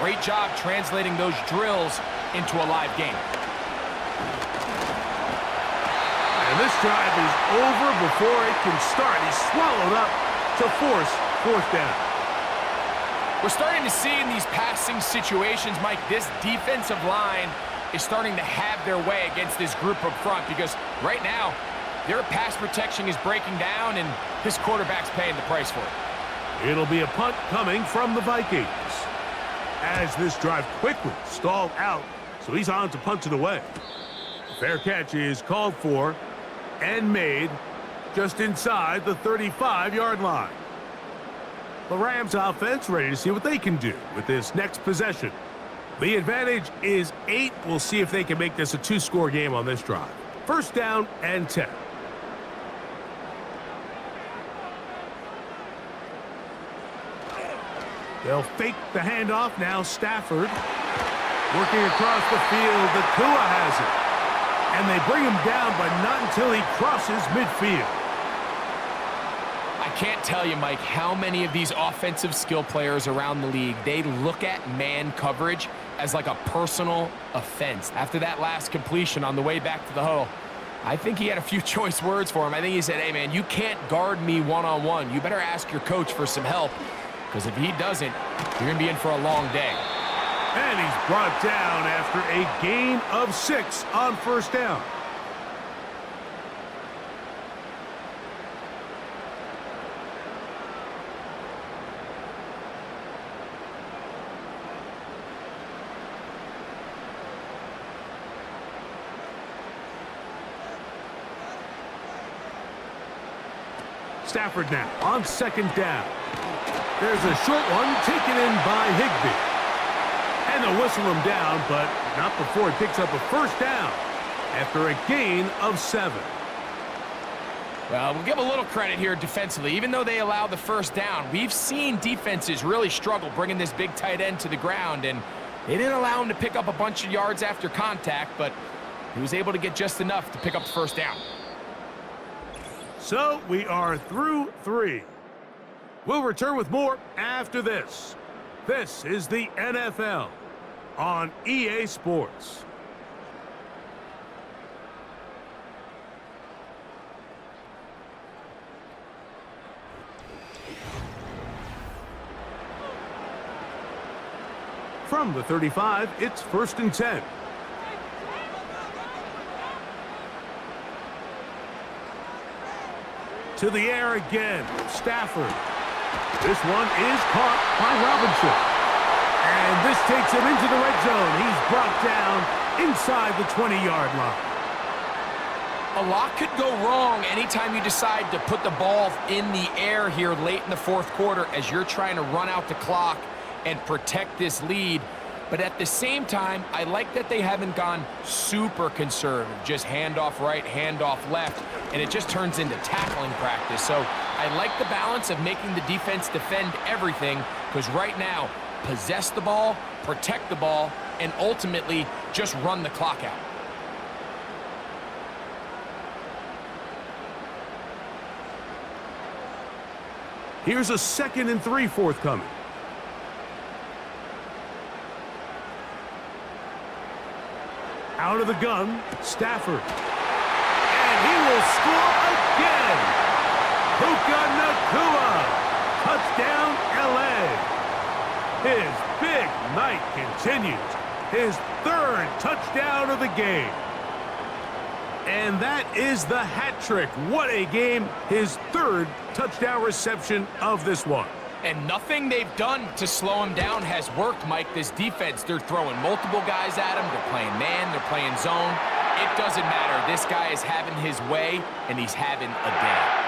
Great job translating those drills into a live game. And this drive is over before it can start. He's swallowed up to force 4th down. We're starting to see in these passing situations, Mike, this defensive line is starting to have their way against this group up front, because right now their pass protection is breaking down and this quarterback's paying the price for it. It'll be a punt coming from the Vikings as this drive quickly stalled out, so he's on to punt it away. Fair catch is called for and made just inside the 35-yard line. The Rams offense ready to see what they can do with this next possession. The advantage is 8. We'll see if they can make this a 2-score game on this drive. 1st down and 10. They'll fake the handoff now. Stafford working across the field. Nacua has it. And they bring him down, but not until he crosses midfield. I can't tell you, Mike, how many of these offensive skill players around the league, they look at man coverage as like a personal offense. After that last completion on the way back to the huddle, I think he had a few choice words for him. I think he said, hey, man, you can't guard me one-on-one. You better ask your coach for some help, because if he doesn't, you're going to be in for a long day. And he's brought down after a gain of 6 on 1st down. Stafford now on 2nd down. There's a short one taken in by Higbee. And they'll whistle him down, but not before he picks up a 1st down. after a gain of 7. Well, we'll give a little credit here defensively. Even though they allowed the first down, we've seen defenses really struggle bringing this big tight end to the ground, and they didn't allow him to pick up a bunch of yards after contact, but he was able to get just enough to pick up the first down. So we are through 3. We'll return with more after this. This is the NFL on EA Sports. From the 35, it's 1st and 10. To the air again, Stafford. This one is caught by Robinson. And this takes him into the red zone. He's brought down inside the 20-yard line. A lot could go wrong anytime you decide to put the ball in the air here late in the 4th quarter as you're trying to run out the clock and protect this lead. But at the same time, I like that they haven't gone super conservative, just handoff right, handoff left, and it just turns into tackling practice. So I like the balance of making the defense defend everything, because right now, possess the ball, protect the ball, and ultimately just run the clock out. Here's a 2nd and 3 forthcoming. Out of the gun, Stafford. And he will score again. Puka Nacua. Touchdown, LA. His big night continues. His 3rd touchdown of the game. And that is the hat trick. What a game. His 3rd touchdown reception of this one. And nothing they've done to slow him down has worked, Mike. This defense, they're throwing multiple guys at him. They're playing man, they're playing zone. It doesn't matter. This guy is having his way, and he's having a day.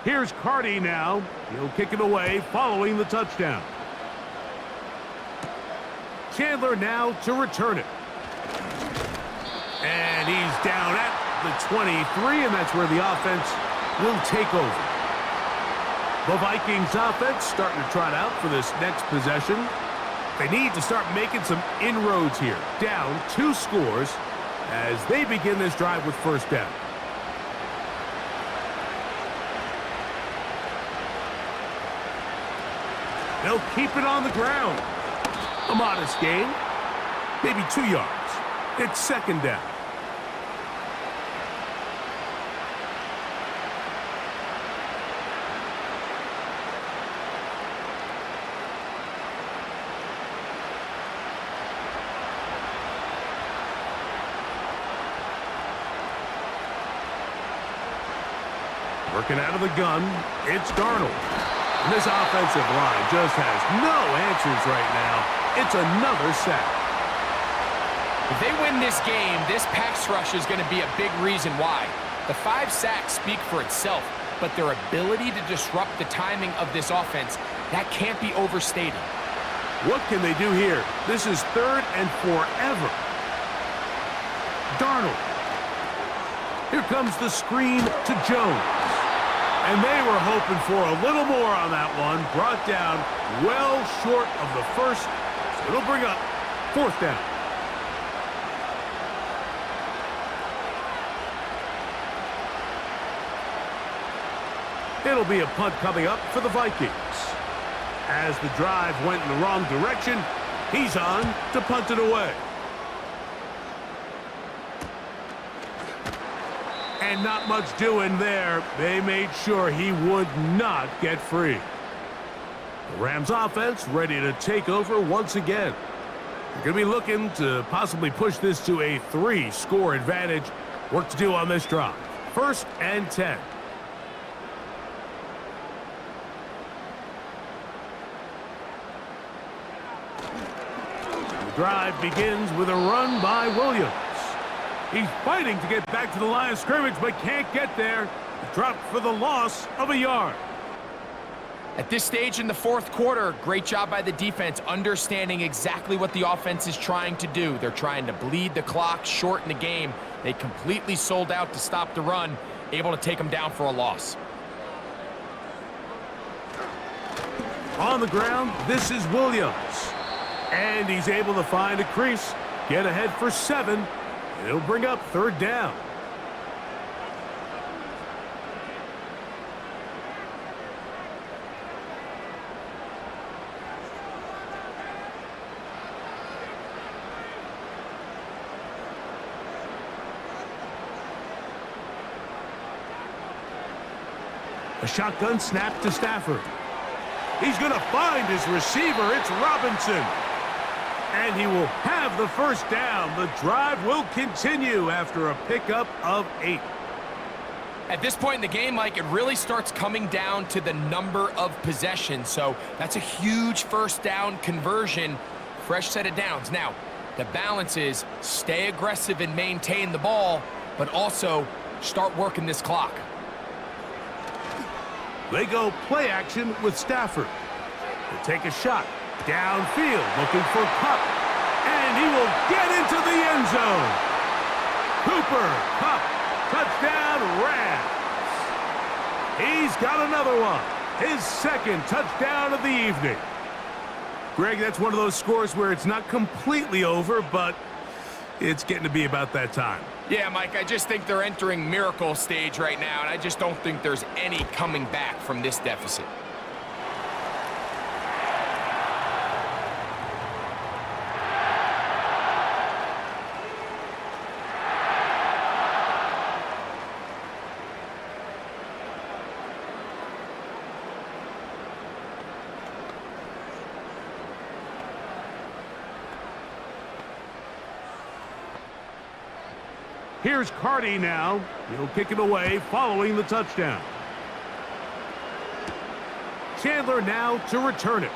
Here's Cardi now. He'll kick it away following the touchdown. Chandler now to return it. And he's down at the 23, and that's where the offense will take over. The Vikings offense starting to trot out for this next possession. They need to start making some inroads here. Down 2 scores as they begin this drive with first down. They'll keep it on the ground. A modest gain, maybe 2 yards. It's 2nd down. Working out of the gun, it's Darnold. And this offensive line just has no answers right now. It's another sack. If they win this game, this pass rush is going to be a big reason why. The 5 sacks speak for itself, but their ability to disrupt the timing of this offense, that can't be overstated. What can they do here? This is 3rd and forever. Darnold. Here comes the screen to Jones. And they were hoping for a little more on that one. Brought down well short of the first. So it'll bring up 4th down. It'll be a punt coming up for the Vikings. As the drive went in the wrong direction, he's on to punt it away. And not much doing there. They made sure he would not get free. The Rams offense ready to take over once again. They're going to be looking to possibly push this to a 3-score advantage. Work to do on this drive. 1st and 10. The drive begins with a run by Williams. He's fighting to get back to the line of scrimmage, but can't get there. Dropped for the loss of a yard. At this stage in the fourth quarter, great job by the defense understanding exactly what the offense is trying to do. They're trying to bleed the clock, shorten the game. They completely sold out to stop the run, able to take them down for a loss. On the ground, this is Williams. And he's able to find a crease, get ahead for 7, and it'll bring up third down. A shotgun snap to Stafford. He's going to find his receiver. It's Robinson. And he will have the first down. The drive will continue after a pickup of 8. At this point in the game, Mike, it really starts coming down to the number of possessions. So that's a huge first down conversion. Fresh set of downs. Now, the balance is stay aggressive and maintain the ball, but also start working this clock. They go play action with Stafford. He'll take a shot downfield, looking for Kupp, and he will get into the end zone. Cooper, Kupp, touchdown Rams. He's got another one, his second touchdown of the evening. Greg, that's one of those scores where it's not completely over, but it's getting to be about that time. Yeah, Mike, I just think they're entering miracle stage right now, and I just don't think there's any coming back from this deficit. Here's Carty now. He'll kick it away following the touchdown. Chandler now to return it.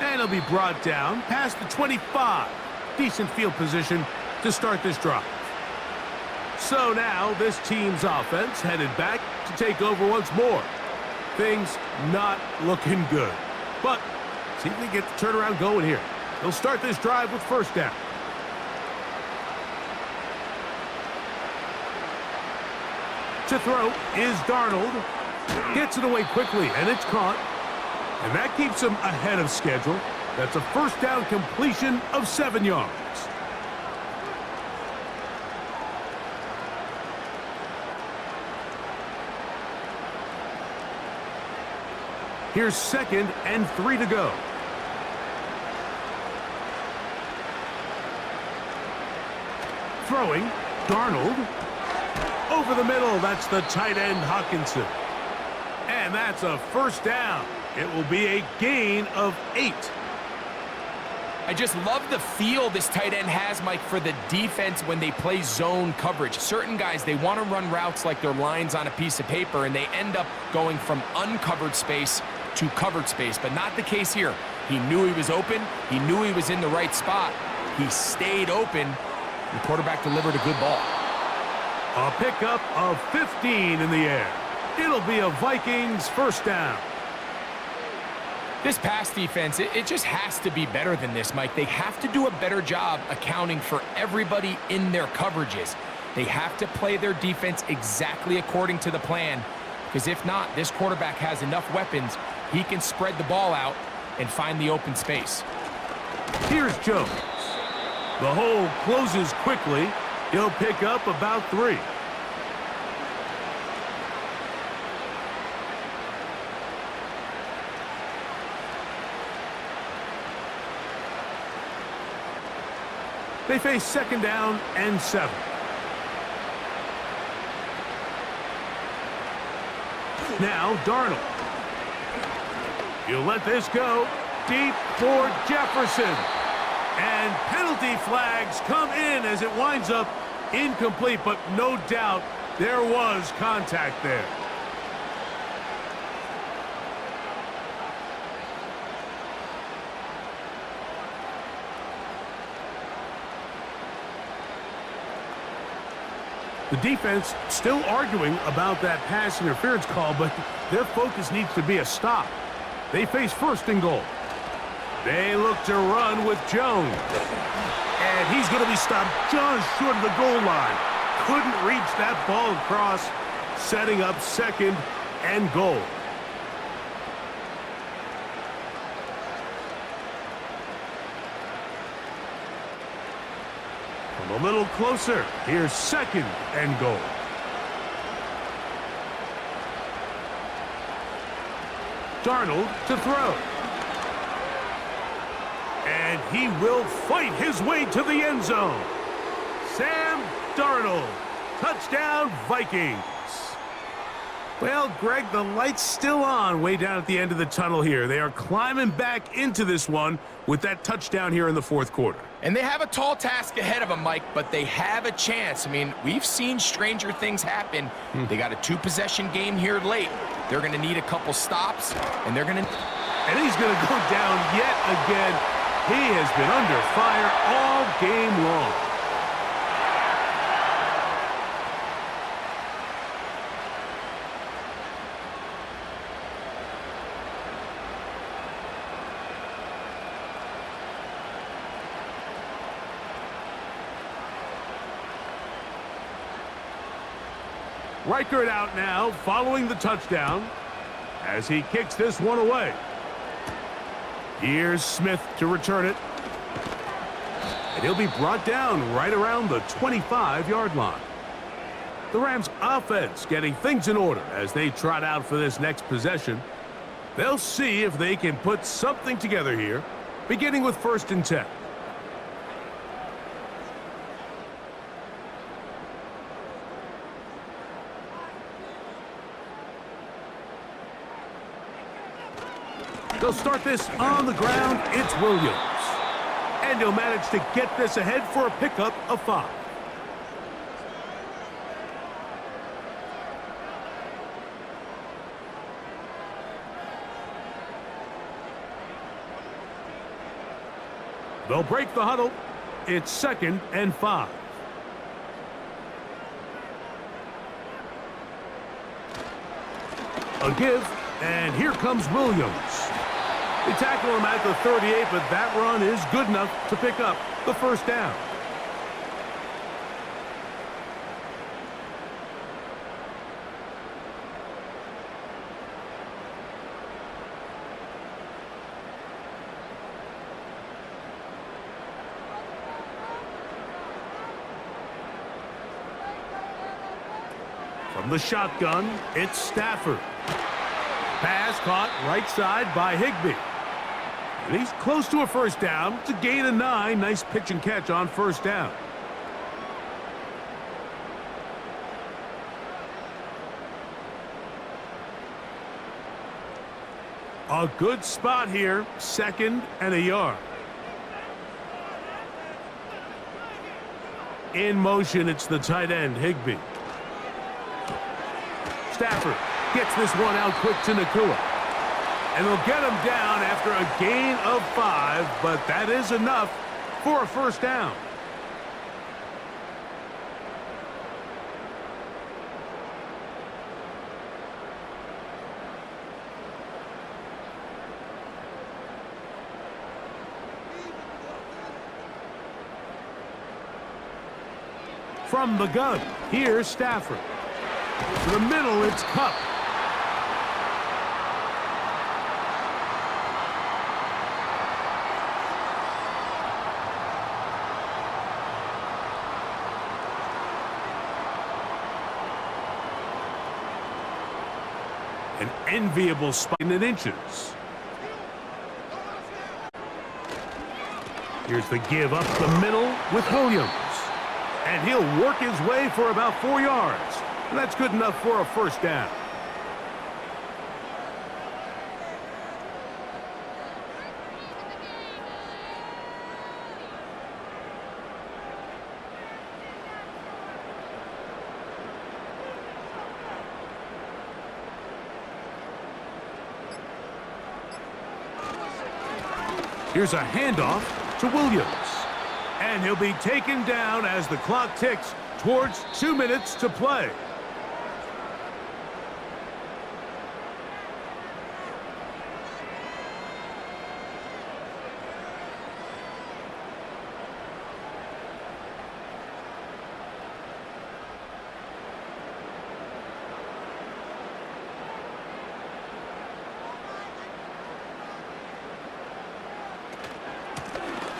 And he'll be brought down past the 25. Decent field position to start this drive. So now this team's offense headed back to take over once more. Things not looking good. But see if they get the turnaround going here. They'll start this drive with first down. To throw is Darnold. Gets it away quickly, and it's caught. And that keeps him ahead of schedule. That's a first down completion of 7 yards. Here's 2nd and 3 to go. Throwing, Darnold. Over the middle, that's the tight end, Hawkinson. And that's a first down. It will be a gain of 8. I just love the feel this tight end has, Mike, for the defense when they play zone coverage. Certain guys, they want to run routes like they're lines on a piece of paper, and they end up going from uncovered space to covered space, but not the case here. He knew he was open. He knew he was in the right spot. He stayed open. The quarterback delivered a good ball. A pickup of 15 in the air. It'll be a Vikings first down. This pass defense, it just has to be better than this, Mike. They have to do a better job accounting for everybody in their coverages. They have to play their defense exactly according to the plan, because if not, this quarterback has enough weapons. He can spread the ball out and find the open space. Here's Jones. The hole closes quickly. He'll pick up about 3. They face 2nd down and 7. Now Darnold. He'll let this go deep for Jefferson. And penalty flags come in as it winds up incomplete, but no doubt there was contact there. The defense still arguing about that pass interference call, but their focus needs to be a stop. They face first and goal. They look to run with Jones. And he's going to be stopped just short of the goal line. Couldn't reach that ball across, setting up second and goal. From a little closer, here's second and goal. Darnold to throw. And he will fight his way to the end zone. Sam Darnold. Touchdown, Vikings. Well, Greg, the light's still on way down at the end of the tunnel here. They are climbing back into this one with that touchdown here in the fourth quarter. And they have a tall task ahead of them, Mike, but they have a chance. I mean, we've seen stranger things happen. They got a two-possession game here late. They're going to need a couple stops, and they're going to... And he's going to go down yet again. He has been under fire all game long. Reichert out now, following the touchdown, as he kicks this one away. Here's Smith to return it. And he'll be brought down right around the 25-yard line. The Rams' offense getting things in order as they trot out for this next possession. They'll see if they can put something together here, beginning with 1st and 10. They'll start this on the ground. It's Williams. And he'll manage to get this ahead for a pickup of 5. They'll break the huddle. It's 2nd and 5. A give, and here comes Williams. They tackle him at the 38, but that run is good enough to pick up the 1st down. From the shotgun, it's Stafford. Pass caught right side by Higbee. And he's close to a 1st down to gain a 9. Nice pitch and catch on 1st down. A good spot here, 2nd and a yard. In motion, it's the tight end, Higbee. Stafford gets this one out quick to Nakua. And they'll get him down after a gain of 5, but that is enough for a 1st down. From the gun, here's Stafford. To the middle, it's Kupp. An enviable spot in inches. Here's the give up the middle with Williams. And he'll work his way for about 4 yards. And that's good enough for a 1st down. Here's a handoff to Williams. And he'll be taken down as the clock ticks towards 2 minutes to play.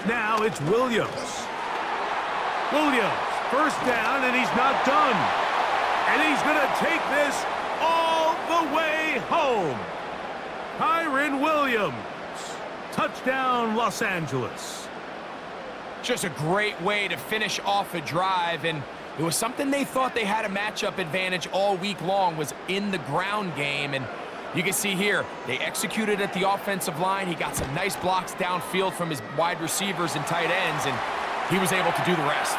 Now it's Williams. Williams, first down, and he's not done. And he's going to take this all the way home. Kyren Williams. Touchdown, Los Angeles. Just a great way to finish off a drive, and it was something they thought they had a matchup advantage all week long, was in the ground game. And you can see here, they executed at the offensive line. He got some nice blocks downfield from his wide receivers and tight ends, and he was able to do the rest.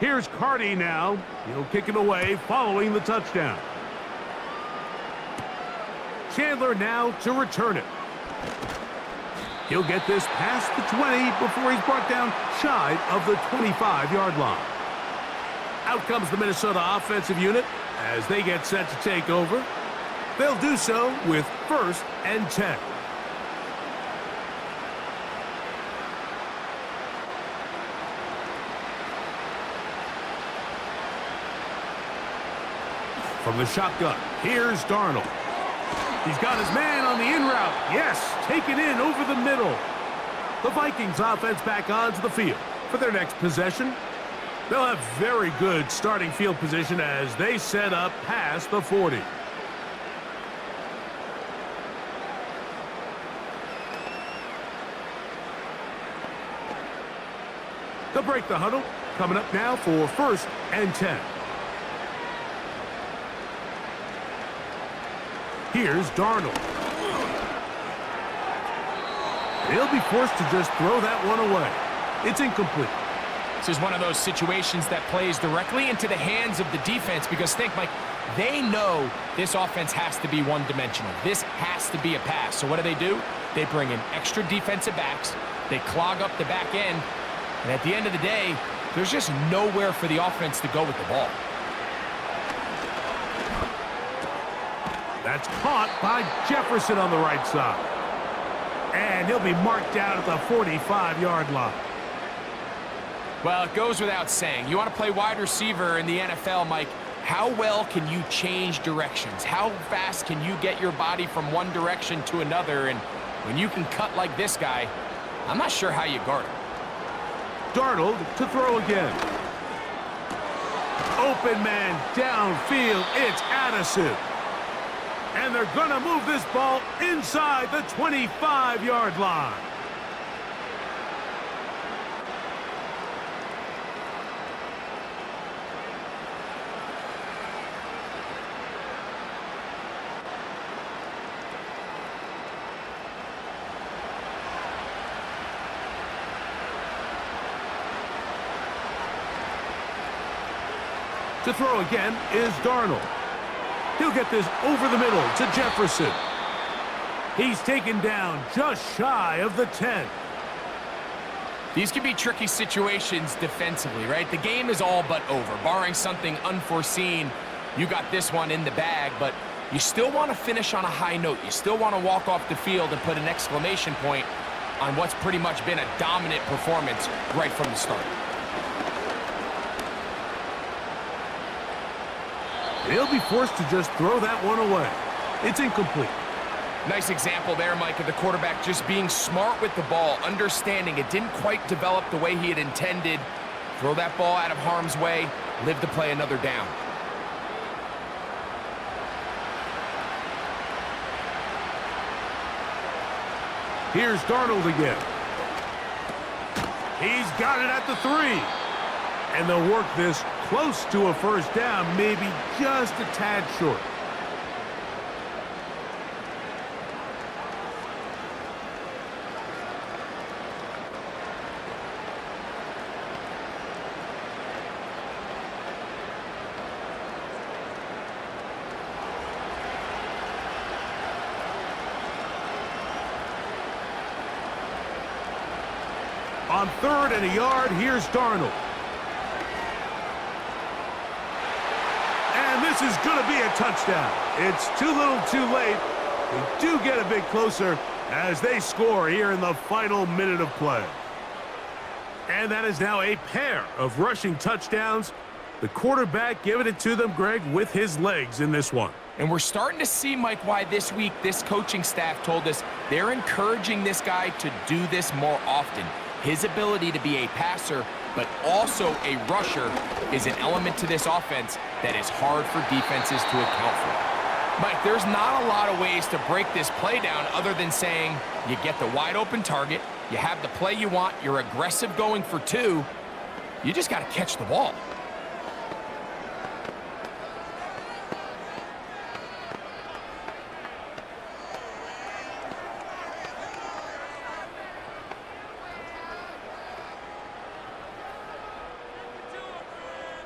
Here's Carty now. He'll kick it away following the touchdown. Chandler now to return it. He'll get this past the 20 before he's brought down shy of the 25-yard line. Out comes the Minnesota offensive unit as they get set to take over. They'll do so with 1st and 10. From the shotgun, here's Darnold. He's got his man on the in route. Yes, taken in over the middle. The Vikings offense back onto the field for their next possession. They'll have very good starting field position as they set up past the 40. They'll break the huddle. Coming up now for 1st and 10. Here's Darnold. He'll be forced to just throw that one away. It's incomplete. This is one of those situations that plays directly into the hands of the defense, because think, Mike, they know this offense has to be one-dimensional. This has to be a pass. So what do? They bring in extra defensive backs. They clog up the back end. And at the end of the day, there's just nowhere for the offense to go with the ball. That's caught by Jefferson on the right side. And he'll be marked down at the 45-yard line. Well, it goes without saying. You want to play wide receiver in the NFL, Mike, how well can you change directions? How fast can you get your body from one direction to another? And when you can cut like this guy, I'm not sure how you guard him. Darnold to throw again. Open man downfield. It's Addison. And they're going to move this ball inside the 25-yard line. To throw again is Darnold. He'll get this over the middle to Jefferson. He's taken down just shy of the 10. These can be tricky situations defensively, right? The game is all but over. Barring something unforeseen, you got this one in the bag, but you still want to finish on a high note. You still want to walk off the field and put an exclamation point on what's pretty much been a dominant performance right from the start. He'll be forced to just throw that one away. It's incomplete. Nice example there, Mike, of the quarterback just being smart with the ball, understanding it didn't quite develop the way he had intended. Throw that ball out of harm's way, live to play another down. Here's Darnold again. He's got it at the 3. And they'll work this close to a first down, maybe just a tad short. On 3rd and a yard, here's Darnold. And this is going to be a touchdown. It's too little too late. They do get a bit closer as they score here in the final minute of play. And that is now a pair of rushing touchdowns. The quarterback giving it to them, Greg, with his legs in this one. And we're starting to see, Mike, why this week this coaching staff told us they're encouraging this guy to do this more often. His ability to be a passer, but also a rusher, is an element to this offense that is hard for defenses to account for. Mike, there's not a lot of ways to break this play down other than saying you get the wide open target, you have the play you want, you're aggressive going for 2, you just got to catch the ball.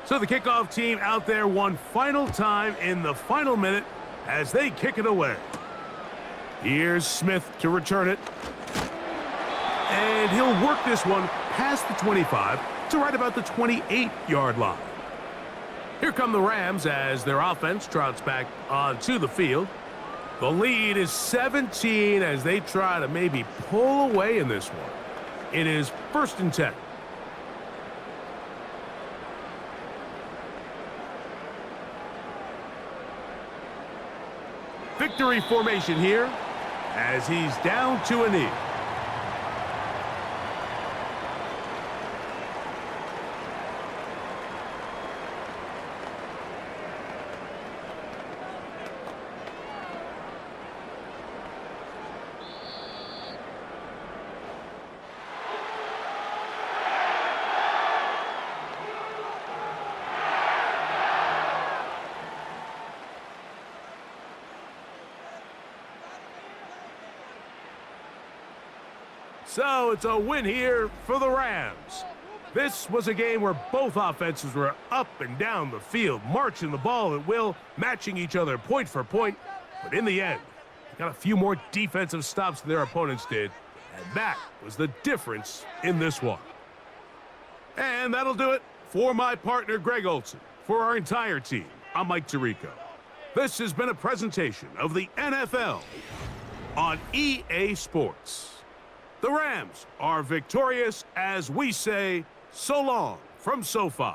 So the kickoff team out there one final time in the final minute as they kick it away. Here's Smith to return it. And he'll work this one past the 25 to right about the 28-yard line. Here come the Rams as their offense trots back onto the field. The lead is 17 as they try to maybe pull away in this one. It is 1st and 10. Victory formation here as he's down to a knee. So it's a win here for the Rams. This was a game where both offenses were up and down the field, marching the ball at will, matching each other point for point. But in the end, they got a few more defensive stops than their opponents did, and that was the difference in this one. And that'll do it for my partner, Greg Olson. For our entire team, I'm Mike Tirico. This has been a presentation of the NFL on EA Sports. The Rams are victorious as we say so long from SoFi.